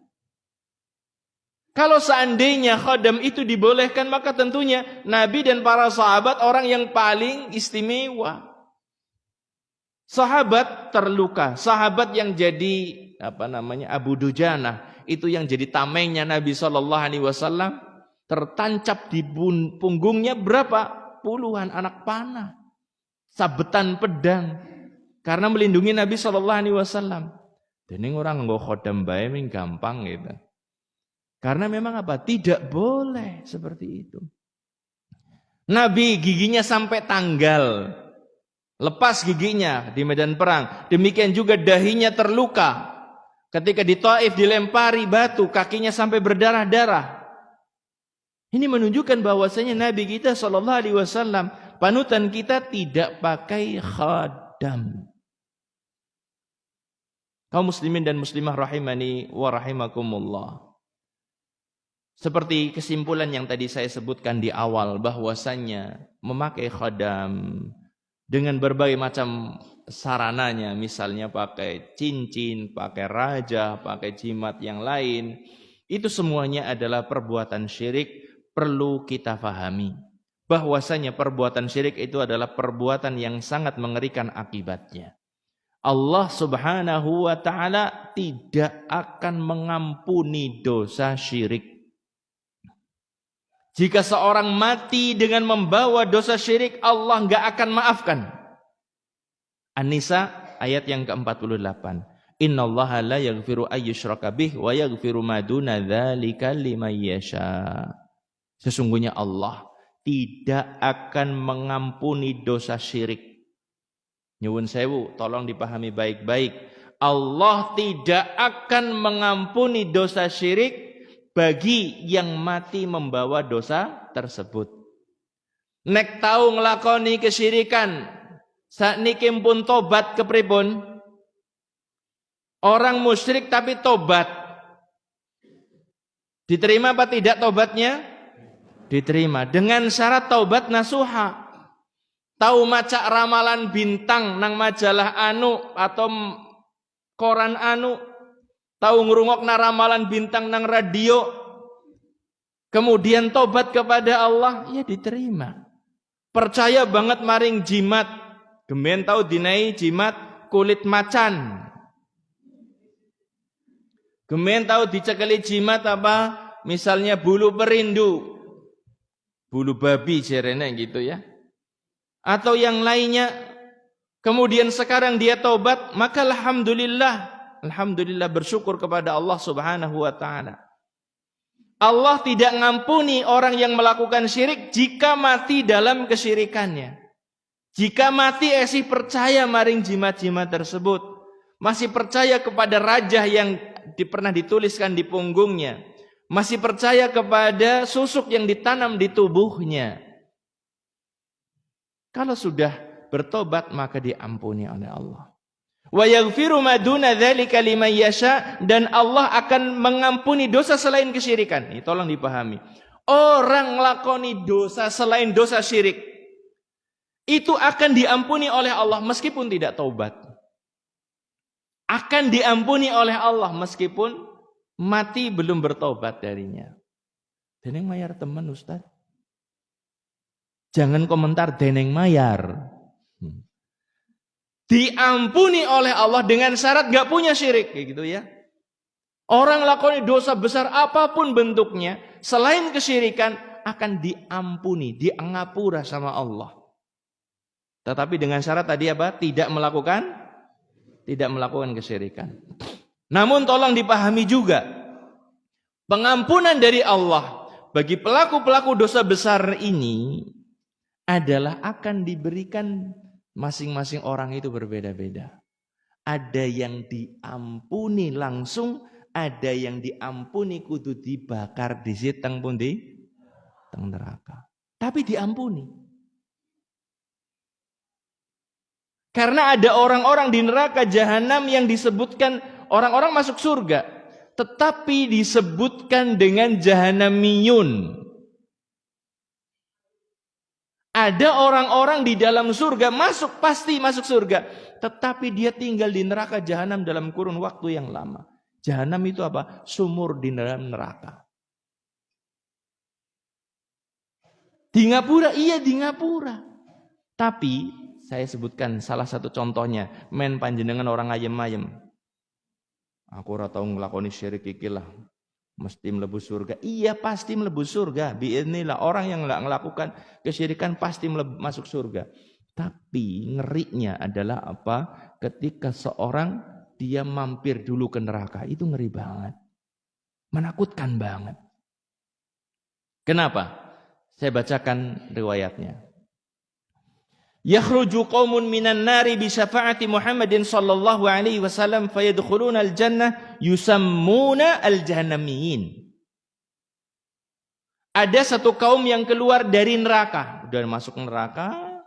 Kalau seandainya khadam itu dibolehkan, maka tentunya Nabi dan para sahabat orang yang paling istimewa. Sahabat terluka, sahabat yang jadi Abu Dujanah, itu yang jadi tamengnya Nabi SAW, tertancap di punggungnya berapa? Puluhan anak panah, sabetan pedang. Karena melindungi Nabi SAW. Dan ini orang nggak khodam bae gampang gitu. Karena memang apa? Tidak boleh seperti itu. Nabi giginya sampai tanggal. Lepas giginya di medan perang. Demikian juga dahinya terluka. Ketika di Taif dilempari batu, kakinya sampai berdarah-darah. Ini menunjukkan bahwasanya Nabi kita SAW, panutan kita tidak pakai khadam. Kaum muslimin dan muslimah rahimani wa rahimakumullah. Seperti kesimpulan yang tadi saya sebutkan di awal, bahwasannya memakai khadam dengan berbagai macam sarananya, misalnya pakai cincin, pakai raja, pakai jimat yang lain, itu semuanya adalah perbuatan syirik. Perlu kita fahami bahwasanya perbuatan syirik itu adalah perbuatan yang sangat mengerikan akibatnya. Allah Subhanahu wa ta'ala tidak akan mengampuni dosa syirik. Jika seorang mati dengan membawa dosa syirik, Allah enggak akan maafkan. An-Nisa ayat yang ke-48. Innallaha la yaghfiru ayyushraka bih wa yaghfiru ma duna dzalika liman yasha. Sesungguhnya Allah tidak akan mengampuni dosa syirik. Nyuwun sewu, tolong dipahami baik-baik. Allah tidak akan mengampuni dosa syirik bagi yang mati membawa dosa tersebut. Nek tahu ngelakoni kesyirikan, sakniki pun tobat kepripun? Orang musyrik tapi tobat. Diterima apa tidak tobatnya? Diterima. Dengan syarat taubat nasuha. Tahu maca ramalan bintang nang majalah anu atau koran anu, tahu ngrungokna ramalan bintang nang radio, kemudian tobat kepada Allah, ya diterima. Percaya banget maring jimat, Gemen tahu dinai jimat kulit macan. Gemen tahu dicekeli jimat apa? Misalnya bulu perindu. Bulu babi jerene gitu ya. Atau yang lainnya. Kemudian sekarang dia taubat, maka alhamdulillah bersyukur kepada Allah Subhanahu wa taala. Allah tidak ngampuni orang yang melakukan syirik jika mati dalam kesyirikannya. Jika mati esih percaya maring jimat-jimat tersebut, masih percaya kepada raja yang pernah dituliskan di punggungnya, masih percaya kepada susuk yang ditanam di tubuhnya. Kalau sudah bertobat maka diampuni oleh Allah. Wa yaghfiru ma duna dzalika liman yasha, dan Allah akan mengampuni dosa selain kesyirikan. Ini tolong dipahami. Orang nglakoni dosa selain dosa syirik itu akan diampuni oleh Allah meskipun tidak taubat. Akan diampuni oleh Allah meskipun mati belum bertobat darinya. Deneng mayar teman Ustaz. Jangan komentar deneng mayar. Diampuni oleh Allah dengan syarat gak punya syirik, kayak gitu ya. Orang lakoni dosa besar apapun bentuknya selain kesyirikan akan diampuni, diangapura sama Allah. Tetapi dengan syarat tadi apa? Tidak melakukan kesyirikan. Namun tolong dipahami juga, pengampunan dari Allah bagi pelaku-pelaku dosa besar ini adalah akan diberikan masing-masing orang itu berbeda-beda. Ada yang diampuni langsung, ada yang diampuni kudu dibakar di siteng pun di teng neraka. Tapi diampuni. Karena ada orang-orang di neraka jahanam yang disebutkan orang-orang masuk surga, tetapi disebutkan dengan jahanamiyun. Ada orang-orang di dalam surga pasti masuk surga, tetapi dia tinggal di neraka jahanam dalam kurun waktu yang lama. Jahanam itu apa? Sumur di dalam neraka. Di Ngapura, iya di Ngapura. Tapi saya sebutkan salah satu contohnya, men panjenengan orang ayem-ayem. Aku ora tau nglakoni syirik iki lah. Mesti mlebu surga. Iya pasti mlebu surga. Biidznillah orang yang enggak melakukan kesyirikan pasti masuk surga. Tapi ngerinya adalah apa? Ketika seorang dia mampir dulu ke neraka, itu ngeri banget. Menakutkan banget. Kenapa? Saya bacakan riwayatnya. Yakhruju qaumun minan nari bi syafaati Muhammadin sallallahu alaihi wasallam fayadkhuluna al-jannah yusammuna al-jahannamiyin. Ada satu kaum yang keluar dari neraka, udah masuk neraka,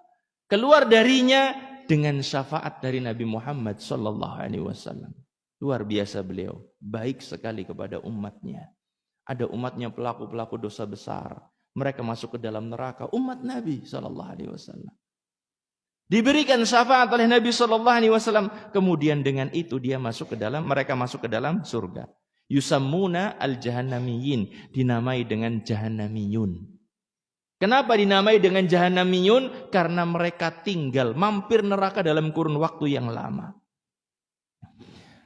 keluar darinya dengan syafaat dari Nabi Muhammad sallallahu alaihi wasallam. Luar biasa beliau, baik sekali kepada umatnya. Ada umatnya pelaku-pelaku dosa besar, mereka masuk ke dalam neraka, umat Nabi sallallahu alaihi wasallam. Diberikan syafaat oleh Nabi sallallahu alaihi wasallam, kemudian dengan itu mereka masuk ke dalam surga. Yusammuna al-jahannamiyin, dinamai dengan jahannamiyun. Kenapa dinamai dengan jahannamiyun? Karena mereka tinggal mampir neraka dalam kurun waktu yang lama.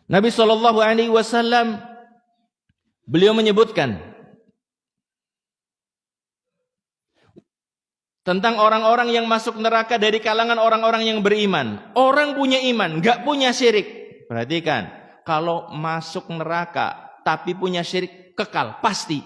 Nabi sallallahu alaihi wasallam beliau menyebutkan tentang orang-orang yang masuk neraka dari kalangan orang-orang yang beriman. Orang punya iman, gak punya syirik. Perhatikan, kalau masuk neraka tapi punya syirik, kekal, pasti.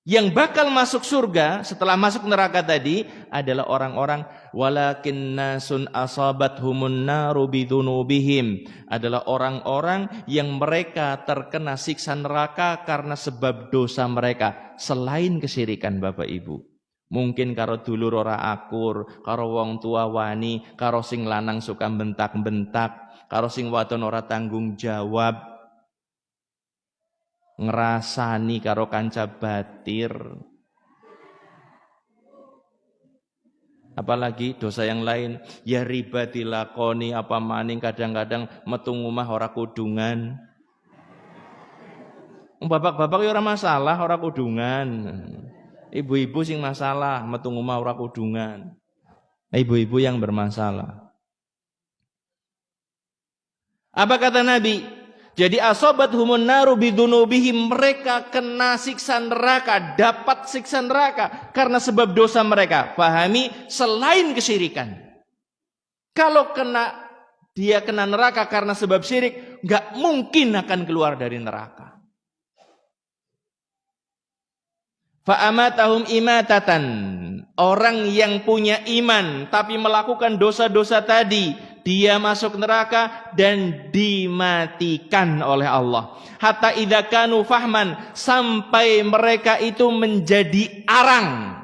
Yang bakal masuk surga setelah masuk neraka tadi adalah orang-orang walakinna sun asabathumun naru bidunubihim, adalah orang-orang yang mereka terkena siksa neraka karena sebab dosa mereka selain kesyirikan Bapak Ibu. Mungkin karo dulur ora akur, karo wong tua wani, karo sing lanang suka bentak-bentak, karo sing wadon ora tanggung jawab, ngerasani karo kanca batir. Apalagi dosa yang lain, ya riba dilakoni apa maning, kadang-kadang metu ngomah ora kudungan. Bapak-bapak ya ora masalah ora kudungan. Ibu-ibu sing masalah metu ngomah ora kudungan. Ibu-ibu yang bermasalah. Apa kata Nabi? Jadi asobat humun naru bidunubihim, mereka kena siksa neraka, dapat siksa neraka karena sebab dosa mereka. Pahami, selain kesyirikan. Kalau dia kena neraka karena sebab syirik, nggak mungkin akan keluar dari neraka. Fa'amatahum imatatan, orang yang punya iman tapi melakukan dosa-dosa tadi, dia masuk neraka dan dimatikan oleh Allah. Hatta idza kanu fahman, sampai mereka itu menjadi arang.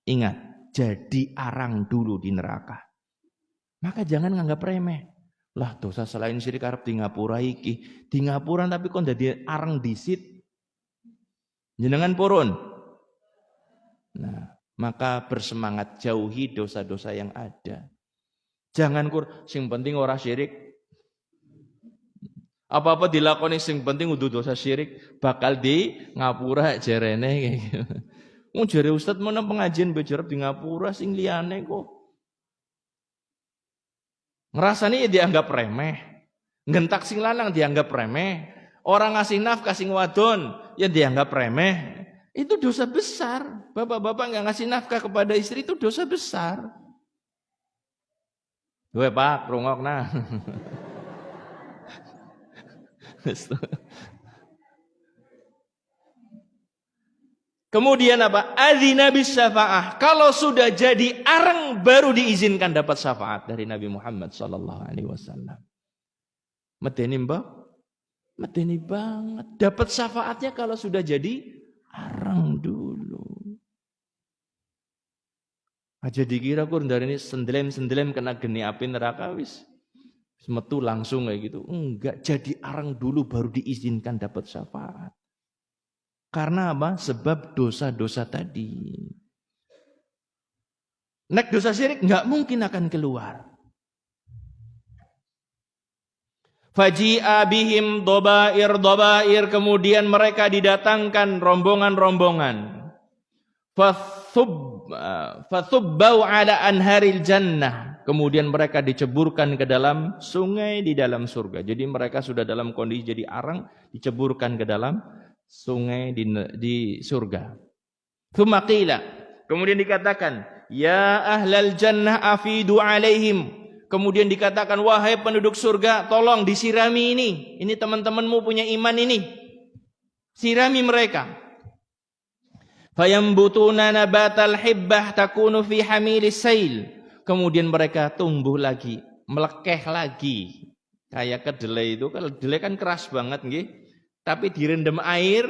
Ingat, jadi arang dulu di neraka. Maka jangan nganggap remeh. Lah dosa selain syirik arep di ngapura iki. Di ngapura tapi kok dadi arang disit. Jenengan purun. Nah, maka bersemangat jauhi dosa-dosa yang ada. Jangan sing penting ora syirik. Apa-apa dilakoni sing penting udah dosa syirik, bakal di ngapura jarene kayak gitu. Wong jare ustaz mana pengajian bejarep di ngapura sing liyane kok. Ngerasani ya dianggap remeh. Ngentak sing lanang dianggap remeh. Orang ngasih nafkah sing wadon ya dianggap remeh. Itu dosa besar. Bapak-bapak nggak ngasih nafkah kepada istri itu dosa besar. Gue pak, rungok nah. Kemudian apa? Adzina bis syafa'ah. Kalau sudah jadi arang baru diizinkan dapat syafaat dari Nabi Muhammad sallallahu alaihi wasallam. Medeni mbak? Medeni banget. Dapat syafaatnya kalau sudah jadi arang dulu. Aja dikira kur dari ini sendelem kena geni api neraka wis. Metu langsung kayak gitu. Enggak, jadi arang dulu baru diizinkan dapat syafaat. Karena apa? Sebab dosa-dosa tadi. Nek dosa syirik nggak mungkin akan keluar. Faji'a bihim dobair, kemudian mereka didatangkan rombongan-rombongan. Fathubbau ala anharil jannah. Kemudian mereka diceburkan ke dalam sungai di dalam surga. Jadi mereka sudah dalam kondisi jadi arang, diceburkan ke dalam sungai di surga. Tsumma qila, kemudian dikatakan, ya ahlal jannah afidu alaihim. Kemudian dikatakan, wahai penduduk surga, tolong disirami ini. Ini teman-temanmu punya iman ini. Sirami mereka. Fayambutuna nabatal hibbah takunu fi hamilis sail. Kemudian mereka tumbuh lagi, melekeh lagi. Kayak kedelai itu, kalau kedelai kan keras banget nggih. Tapi direndam air,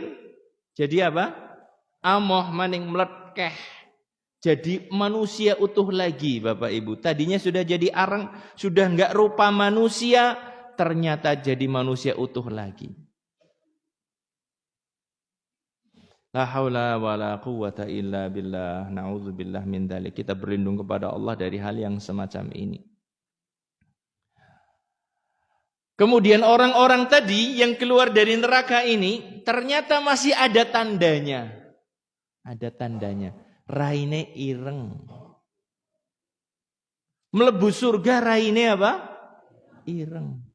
jadi apa? Amoh maning melekeh. Jadi manusia utuh lagi Bapak Ibu. Tadinya sudah jadi arang, sudah enggak rupa manusia, ternyata jadi manusia utuh lagi. La haula wala quwwata illa billah. Na'udzubillah min dzalik. Kita berlindung kepada Allah dari hal yang semacam ini. Kemudian orang-orang tadi yang keluar dari neraka ini ternyata masih ada tandanya. Ada tandanya. Raine ireng. Mlebu surga raine apa? Ireng.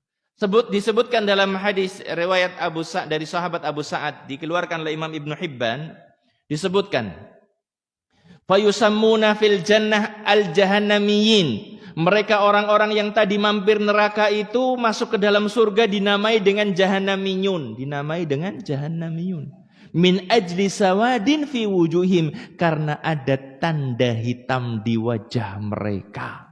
Disebutkan dalam hadis riwayat Abu Sa'ad dari sahabat Abu Sa'ad dikeluarkan oleh Imam Ibnu Hibban, disebutkan fayusammuna fil jannah al-jahannamiyyin. Mereka orang-orang yang tadi mampir neraka itu masuk ke dalam surga dinamai dengan jahannamiyun, min ajli sawadin fi wujuhim, karena ada tanda hitam di wajah mereka.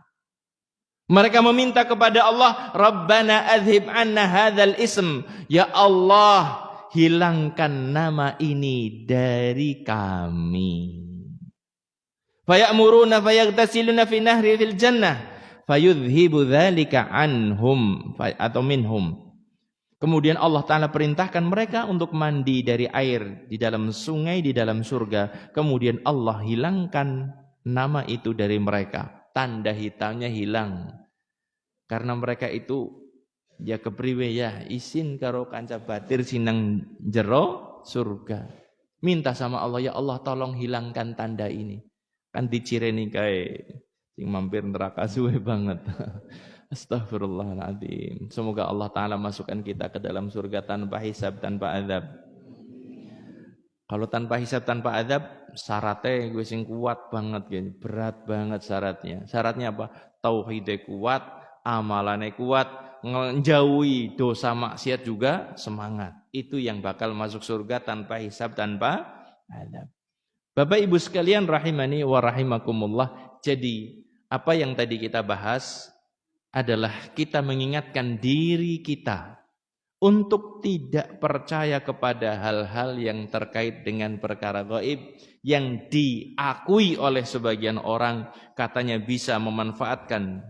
Mereka meminta kepada Allah, Rabbana adhib anna hadzal ism, ya Allah hilangkan nama ini dari kami. Fayamuruna fayaghtasiluna fi nahri fil jannah fayudhibu dzalika anhum atau minhum. Kemudian Allah Ta'ala perintahkan mereka untuk mandi dari air di dalam sungai di dalam surga. Kemudian Allah hilangkan nama itu dari mereka. Tanda hitamnya hilang. Karena mereka itu ya kepriwe ya isin karo kanca batir sinang jero surga. Minta sama Allah, ya Allah tolong hilangkan tanda ini. Kan dicireni kae sing mampir neraka suwe banget. Astaghfirullahaladzim. Semoga Allah Ta'ala masukkan kita ke dalam surga tanpa hisab, tanpa azab. Kalau tanpa hisab, tanpa azab, syaratnya gue sing kuat banget, gitu. Berat banget syaratnya. Syaratnya apa? Tauhidnya kuat, amalannya kuat, menjauhi dosa maksiat juga semangat. Itu yang bakal masuk surga tanpa hisab, tanpa azab. Bapak Ibu sekalian rahimani wa rahimakumullah. Jadi apa yang tadi kita bahas adalah kita mengingatkan diri kita untuk tidak percaya kepada hal-hal yang terkait dengan perkara gaib yang diakui oleh sebagian orang katanya bisa memanfaatkan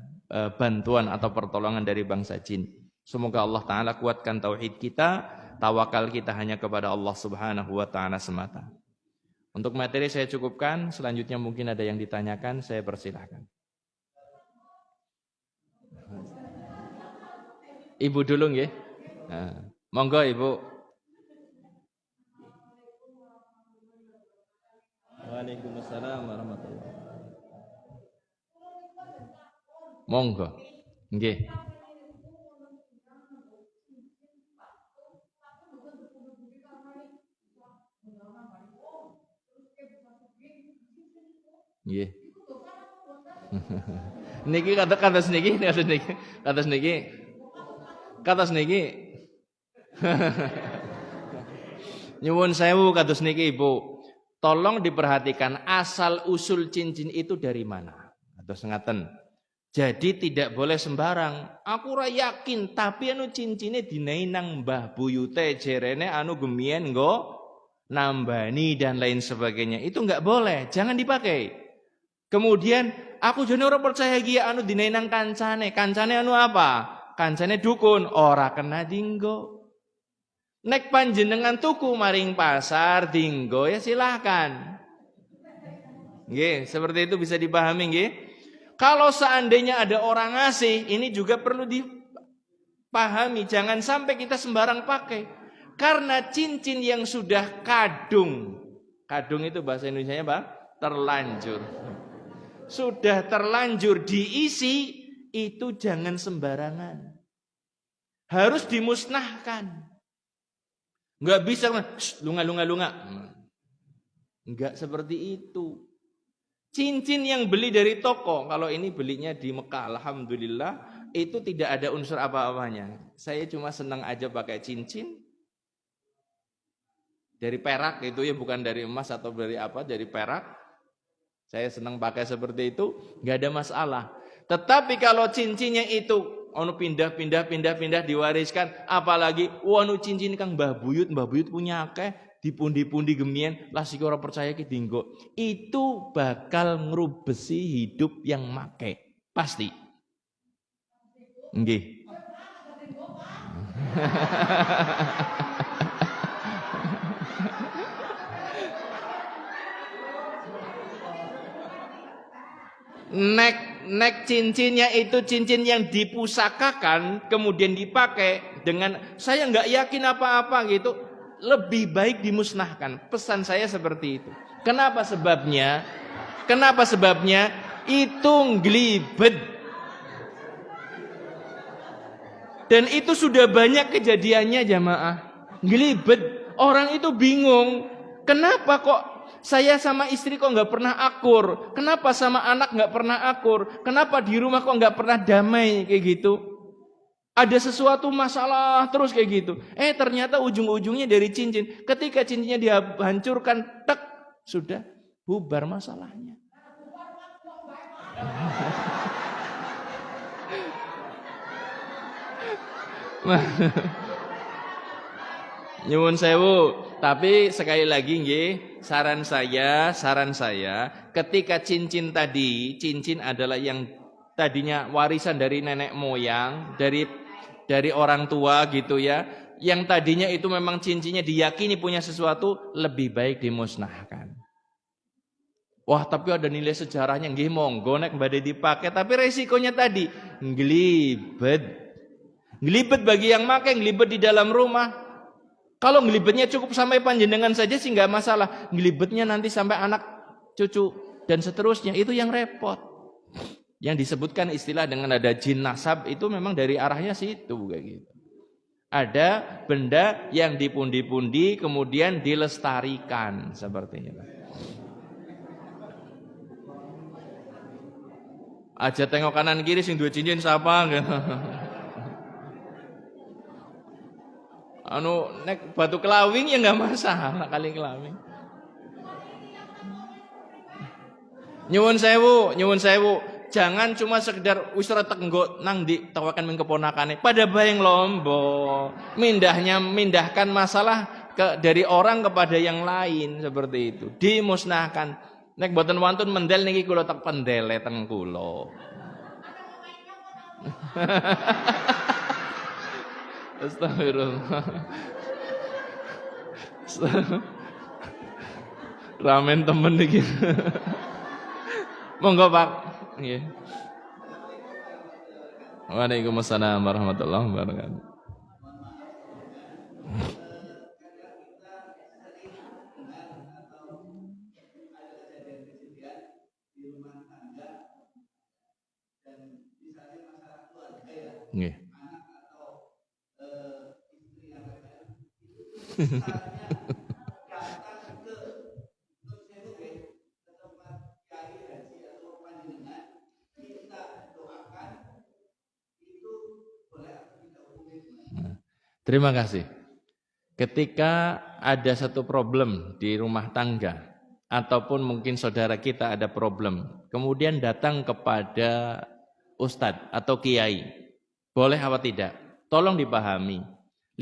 bantuan atau pertolongan dari bangsa jin. Semoga Allah Ta'ala kuatkan tauhid kita, tawakal kita hanya kepada Allah Subhanahu wa Ta'ala semata. Untuk materi saya cukupkan, selanjutnya mungkin ada yang ditanyakan, saya persilahkan. Ibu dulu nggih. Nah, monggo Ibu. Waalaikumsalam warahmatullahi wabarakatuh. Monggo. Nggih. Nggih. Niki kados niki. Nyuwun sewu kados niki Ibu. Tolong diperhatikan asal usul cincin itu dari mana. Kados ngaten. Jadi tidak boleh sembarang. Aku ora yakin tapi anu cincine dinaik nang Mbah Buyute jerene anu gemien nggo nambani dan lain sebagainya. Itu enggak boleh, jangan dipakai. Kemudian aku jane ora percaya iki anu dinaik nang kancane. Kancane anu apa? Kancane dukun, ora kena dinggo. Nek panjenengan tuku maring pasar dinggo ya silahkan. Nggih, seperti itu bisa dipahami nggih. Kalau seandainya ada orang ngasih, ini juga perlu dipahami, jangan sampai kita sembarang pakai. Karena cincin yang sudah kadung itu bahasa Indonesianya apa? Terlanjur. Sudah terlanjur diisi, itu jangan sembarangan. Harus dimusnahkan. Enggak bisa lunga. Enggak seperti itu. Cincin yang beli dari toko, kalau ini belinya di Mekah, alhamdulillah, itu tidak ada unsur apa-apanya. Saya cuma senang aja pakai cincin dari perak, itu ya bukan dari emas atau dari apa, dari perak. Saya senang pakai seperti itu, enggak ada masalah. Tetapi kalau cincinnya itu ono pindah diwariskan, apalagi anu cincin kang Mbah Buyut punya akeh dipundi-pundi gemien lah sik ora percaya ki dinggo. Itu bakal ngrubesi hidup yang make. Pasti. Nggih. Nek cincinnya itu cincin yang dipusakakan kemudian dipakai dengan saya nggak yakin apa-apa gitu, lebih baik dimusnahkan. Pesan saya seperti itu. Kenapa sebabnya? Itu nglibet. Dan itu sudah banyak kejadiannya jamaah. Nglibet. Orang itu bingung. Kenapa kok saya sama istri kok nggak pernah akur? Kenapa sama anak nggak pernah akur? Kenapa di rumah kok nggak pernah damai kayak gitu? Ada sesuatu masalah terus kayak gitu. Ternyata ujung-ujungnya dari cincin. Ketika cincinnya dihancurkan, tek, sudah bubar masalahnya. Nyuwun sewu, tapi sekali lagi nggih, saran saya, ketika cincin adalah yang tadinya warisan dari nenek moyang, dari orang tua gitu ya, yang tadinya itu memang cincinnya diyakini punya sesuatu, lebih baik dimusnahkan. Wah, tapi ada nilai sejarahnya, nggih monggo nek badhe dipakai, tapi resikonya tadi nglibet. Nglibet bagi yang makai, nglibet di dalam rumah. Kalau ngelibetnya cukup sampai panjenengan saja sih nggak masalah. Ngelibetnya nanti sampai anak, cucu dan seterusnya itu yang repot. Yang disebutkan istilah dengan ada jin nasab itu memang dari arahnya situ kayak gitu. Ada benda yang dipundi-pundi kemudian dilestarikan sepertinya. Aja tengok kanan kiri sing duwe cincin siapa gitu. Nek batu kelawing ya nggak masalah kali kelawing. Nyuwun sewu. Jangan cuma sekedar wis retek nggo nang ndi tawakan ming keponakane. Pada bayang lombo. Mindahkan masalah dari orang kepada yang lain seperti itu. Dimusnahkan. Nek boten wantun mendel niki kula tak pendele teng kula. Astagfirullah. Ramen temen iki. Monggo Pak. Nggih. Waalaikumsalam warahmatullahi wabarakatuh. Nggih. Terima kasih. Ketika ada satu problem di rumah tangga ataupun mungkin saudara kita ada problem, kemudian datang kepada ustadz atau kiai, boleh apa tidak? Tolong dipahami.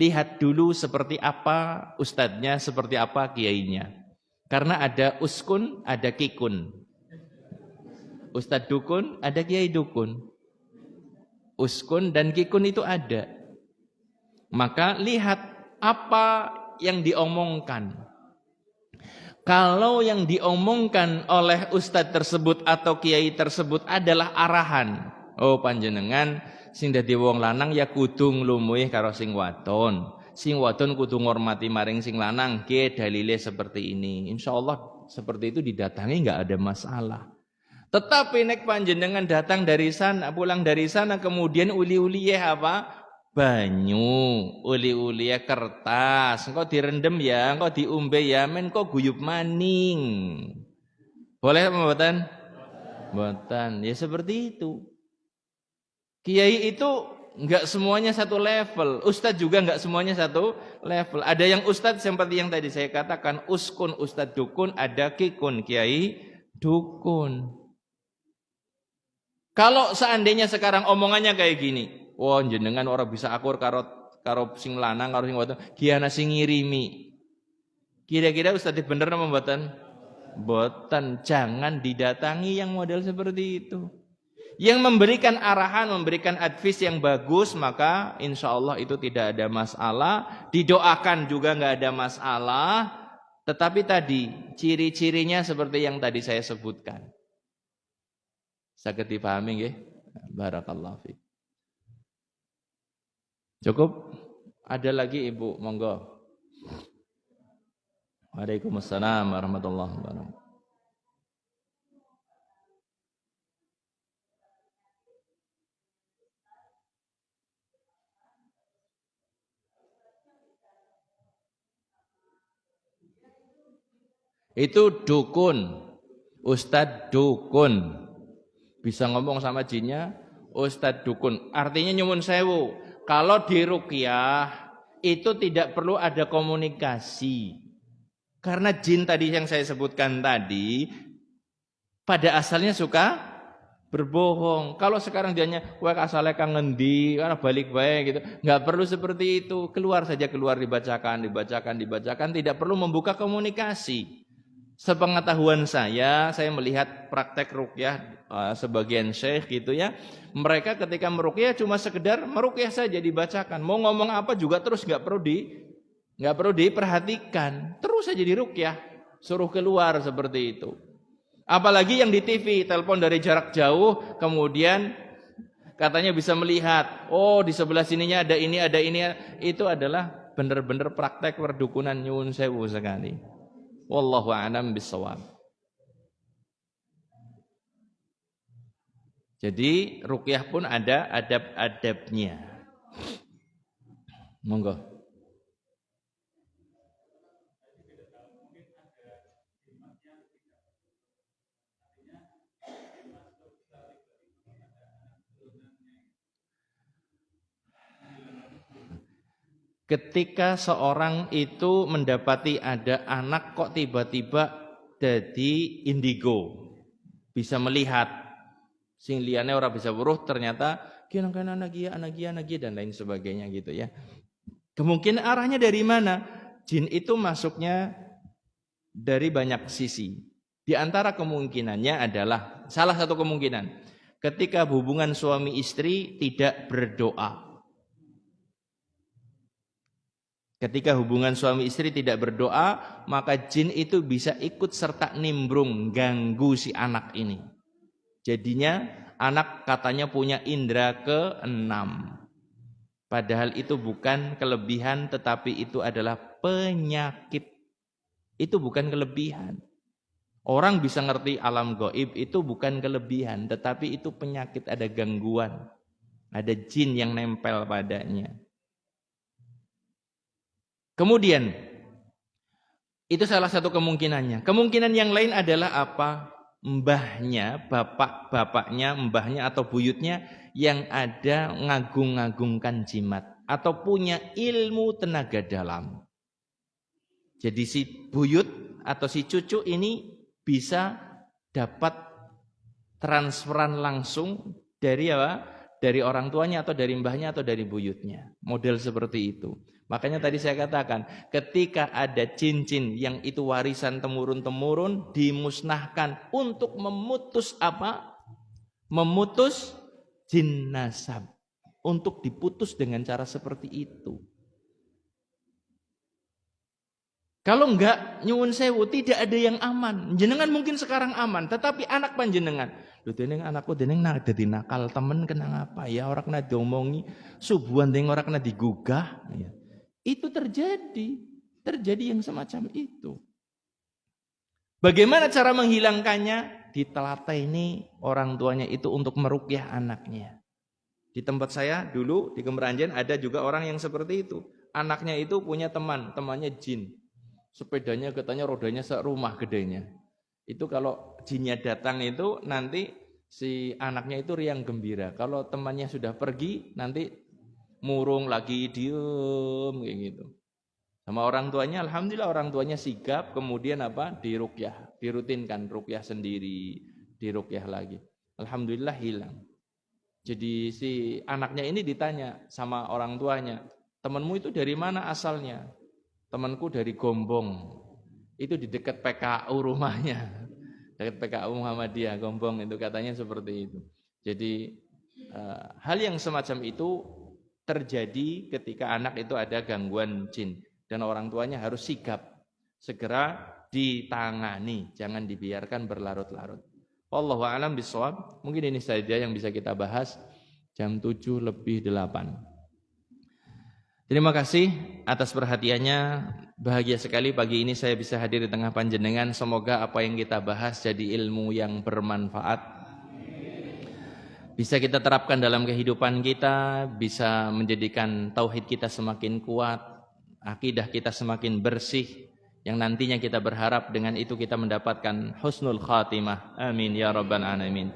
Lihat dulu seperti apa ustadznya, seperti apa kiainya. Karena ada uskun, ada kikun. Ustadz dukun, ada kiai dukun. Uskun dan kikun itu ada. Maka lihat apa yang diomongkan. Kalau yang diomongkan oleh ustadz tersebut atau kiai tersebut adalah arahan, oh panjenengan sing dadi wong lanang ya kudu nglumuhi karo sing wadon. Sing wadon kudu ngormati maring sing lanang, nggih dalile seperti ini. Insyaallah seperti itu didatangi enggak ada masalah. Tetapi nek panjenengan datang dari sana, pulang dari sana kemudian uli-uli apa? Banyu, uli-uli kertas, engko direndam ya, engko diumbe ya, men kok guyub maning. Boleh apa mboten? Mboten. Ya seperti itu. Kiai itu enggak semuanya satu level, ustadz juga enggak semuanya satu level. Ada yang ustadz seperti yang tadi saya katakan, uskun, ustadz dukun, ada kikun, kiai dukun. Kalau seandainya sekarang omongannya kayak gini, wah jenengan orang bisa akur karo sing lanang karo sing wadon, giana sing ngirimi. Kira-kira ustadz bener apa mboten? Mboten, jangan didatangi yang model seperti itu. Yang memberikan arahan, memberikan advice yang bagus, maka insya Allah itu tidak ada masalah. Didoakan juga nggak ada masalah. Tetapi tadi ciri-cirinya seperti yang tadi saya sebutkan. Saged dipahami nggih? Barakallahu fiik. Cukup? Ada lagi Ibu, monggo. Waalaikumsalam warahmatullahi wabarakatuh. Itu dukun, ustadz dukun. Bisa ngomong sama jinnya, ustadz dukun. Artinya nyuwun sewu, kalau di ruqyah itu tidak perlu ada komunikasi. Karena jin tadi yang saya sebutkan tadi, pada asalnya suka berbohong. Kalau sekarang dianya, wah asalnya kang ngendi, karena balik baik gitu. Nggak perlu seperti itu. Keluar saja, keluar dibacakan. Tidak perlu membuka komunikasi. Sepengetahuan saya melihat praktek ruqyah sebagian syekh gitu ya. Mereka ketika meruqyah cuma sekedar meruqyah saja dibacakan. Mau ngomong apa juga terus nggak perlu diperhatikan. Terus saja diruqyah, suruh keluar seperti itu. Apalagi yang di TV, telepon dari jarak jauh, kemudian katanya bisa melihat, oh di sebelah sininya ada ini, itu adalah benar-benar praktek perdukunan nyuwun sewu sekali. Wallahu a'lam bishawab. Jadi ruqyah pun ada adab-adabnya. Monggo. Ketika seorang itu mendapati ada anak kok tiba-tiba jadi indigo, bisa melihat, sing liyane ora bisa weruh, ternyata kira-kira anak dan lain sebagainya gitu ya. Kemungkinan arahnya dari mana? Jin itu masuknya dari banyak sisi. Di antara kemungkinannya adalah, salah satu kemungkinan, ketika hubungan suami istri tidak berdoa. Ketika hubungan suami istri tidak berdoa, maka jin itu bisa ikut serta nimbrung, ganggu si anak ini. Jadinya anak katanya punya indera ke-6. Padahal itu bukan kelebihan, tetapi itu adalah penyakit. Itu bukan kelebihan. Orang bisa ngerti alam gaib itu bukan kelebihan, tetapi itu penyakit, ada gangguan. Ada jin yang nempel padanya. Kemudian, itu salah satu kemungkinannya. Kemungkinan yang lain adalah apa? Mbahnya, bapaknya, mbahnya atau buyutnya yang ada ngagung-ngagungkan jimat atau punya ilmu tenaga dalam. Jadi si buyut atau si cucu ini bisa dapat transferan langsung dari apa? Dari orang tuanya atau dari mbahnya atau dari buyutnya. Model seperti itu. Makanya tadi saya katakan, ketika ada cincin yang itu warisan temurun-temurun, dimusnahkan untuk memutus apa? Memutus jin nasab. Untuk diputus dengan cara seperti itu. Kalau enggak, nyuwun sewu, tidak ada yang aman. Jenengan mungkin sekarang aman, tetapi anak panjenengan. Lho deneng anakku deneng dadi nakal temen kena apa ya? Orang kena diomongi, subuhan deneng orang kena digugah. Ya. Itu terjadi yang semacam itu. Bagaimana cara menghilangkannya? Ditelateni orang tuanya itu untuk meruqyah anaknya. Di tempat saya dulu di Kemeranjen ada juga orang yang seperti itu. Anaknya itu punya temannya jin. Sepedanya katanya rodanya serumah gedenya. Itu kalau jinnya datang itu nanti si anaknya itu riang gembira. Kalau temannya sudah pergi nanti murung lagi, diem kayak gitu. Sama orang tuanya, alhamdulillah orang tuanya sigap, kemudian apa? Diruqyah, dirutinkan ruqyah sendiri, diruqyah lagi. Alhamdulillah hilang. Jadi si anaknya ini ditanya sama orang tuanya, temanmu itu dari mana asalnya? Temanku dari Gombong. Itu di dekat PKU rumahnya. Dekat PKU Muhammadiyah, Gombong itu katanya seperti itu. Jadi hal yang semacam itu terjadi ketika anak itu ada gangguan jin dan orang tuanya harus sigap, segera ditangani, jangan dibiarkan berlarut-larut. Wallahu a'lam bishawab. Mungkin ini saja yang bisa kita bahas. Jam 7:08. Terima kasih atas perhatiannya. Bahagia sekali pagi ini saya bisa hadir di tengah panjenengan. Semoga apa yang kita bahas jadi ilmu yang bermanfaat. Bisa kita terapkan dalam kehidupan kita, bisa menjadikan tauhid kita semakin kuat, akidah kita semakin bersih, yang nantinya kita berharap dengan itu kita mendapatkan husnul khatimah. Amin ya rabbal alamin.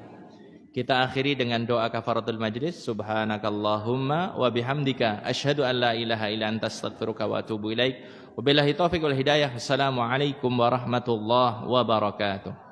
Kita akhiri dengan doa kafaratul majlis. Subhanakallahumma wa bihamdika asyhadu an la ilaha illa anta astaghfiruka wa atubu ilaik. Wabillahi taufiq wal hidayah. Assalamualaikum warahmatullahi wabarakatuh.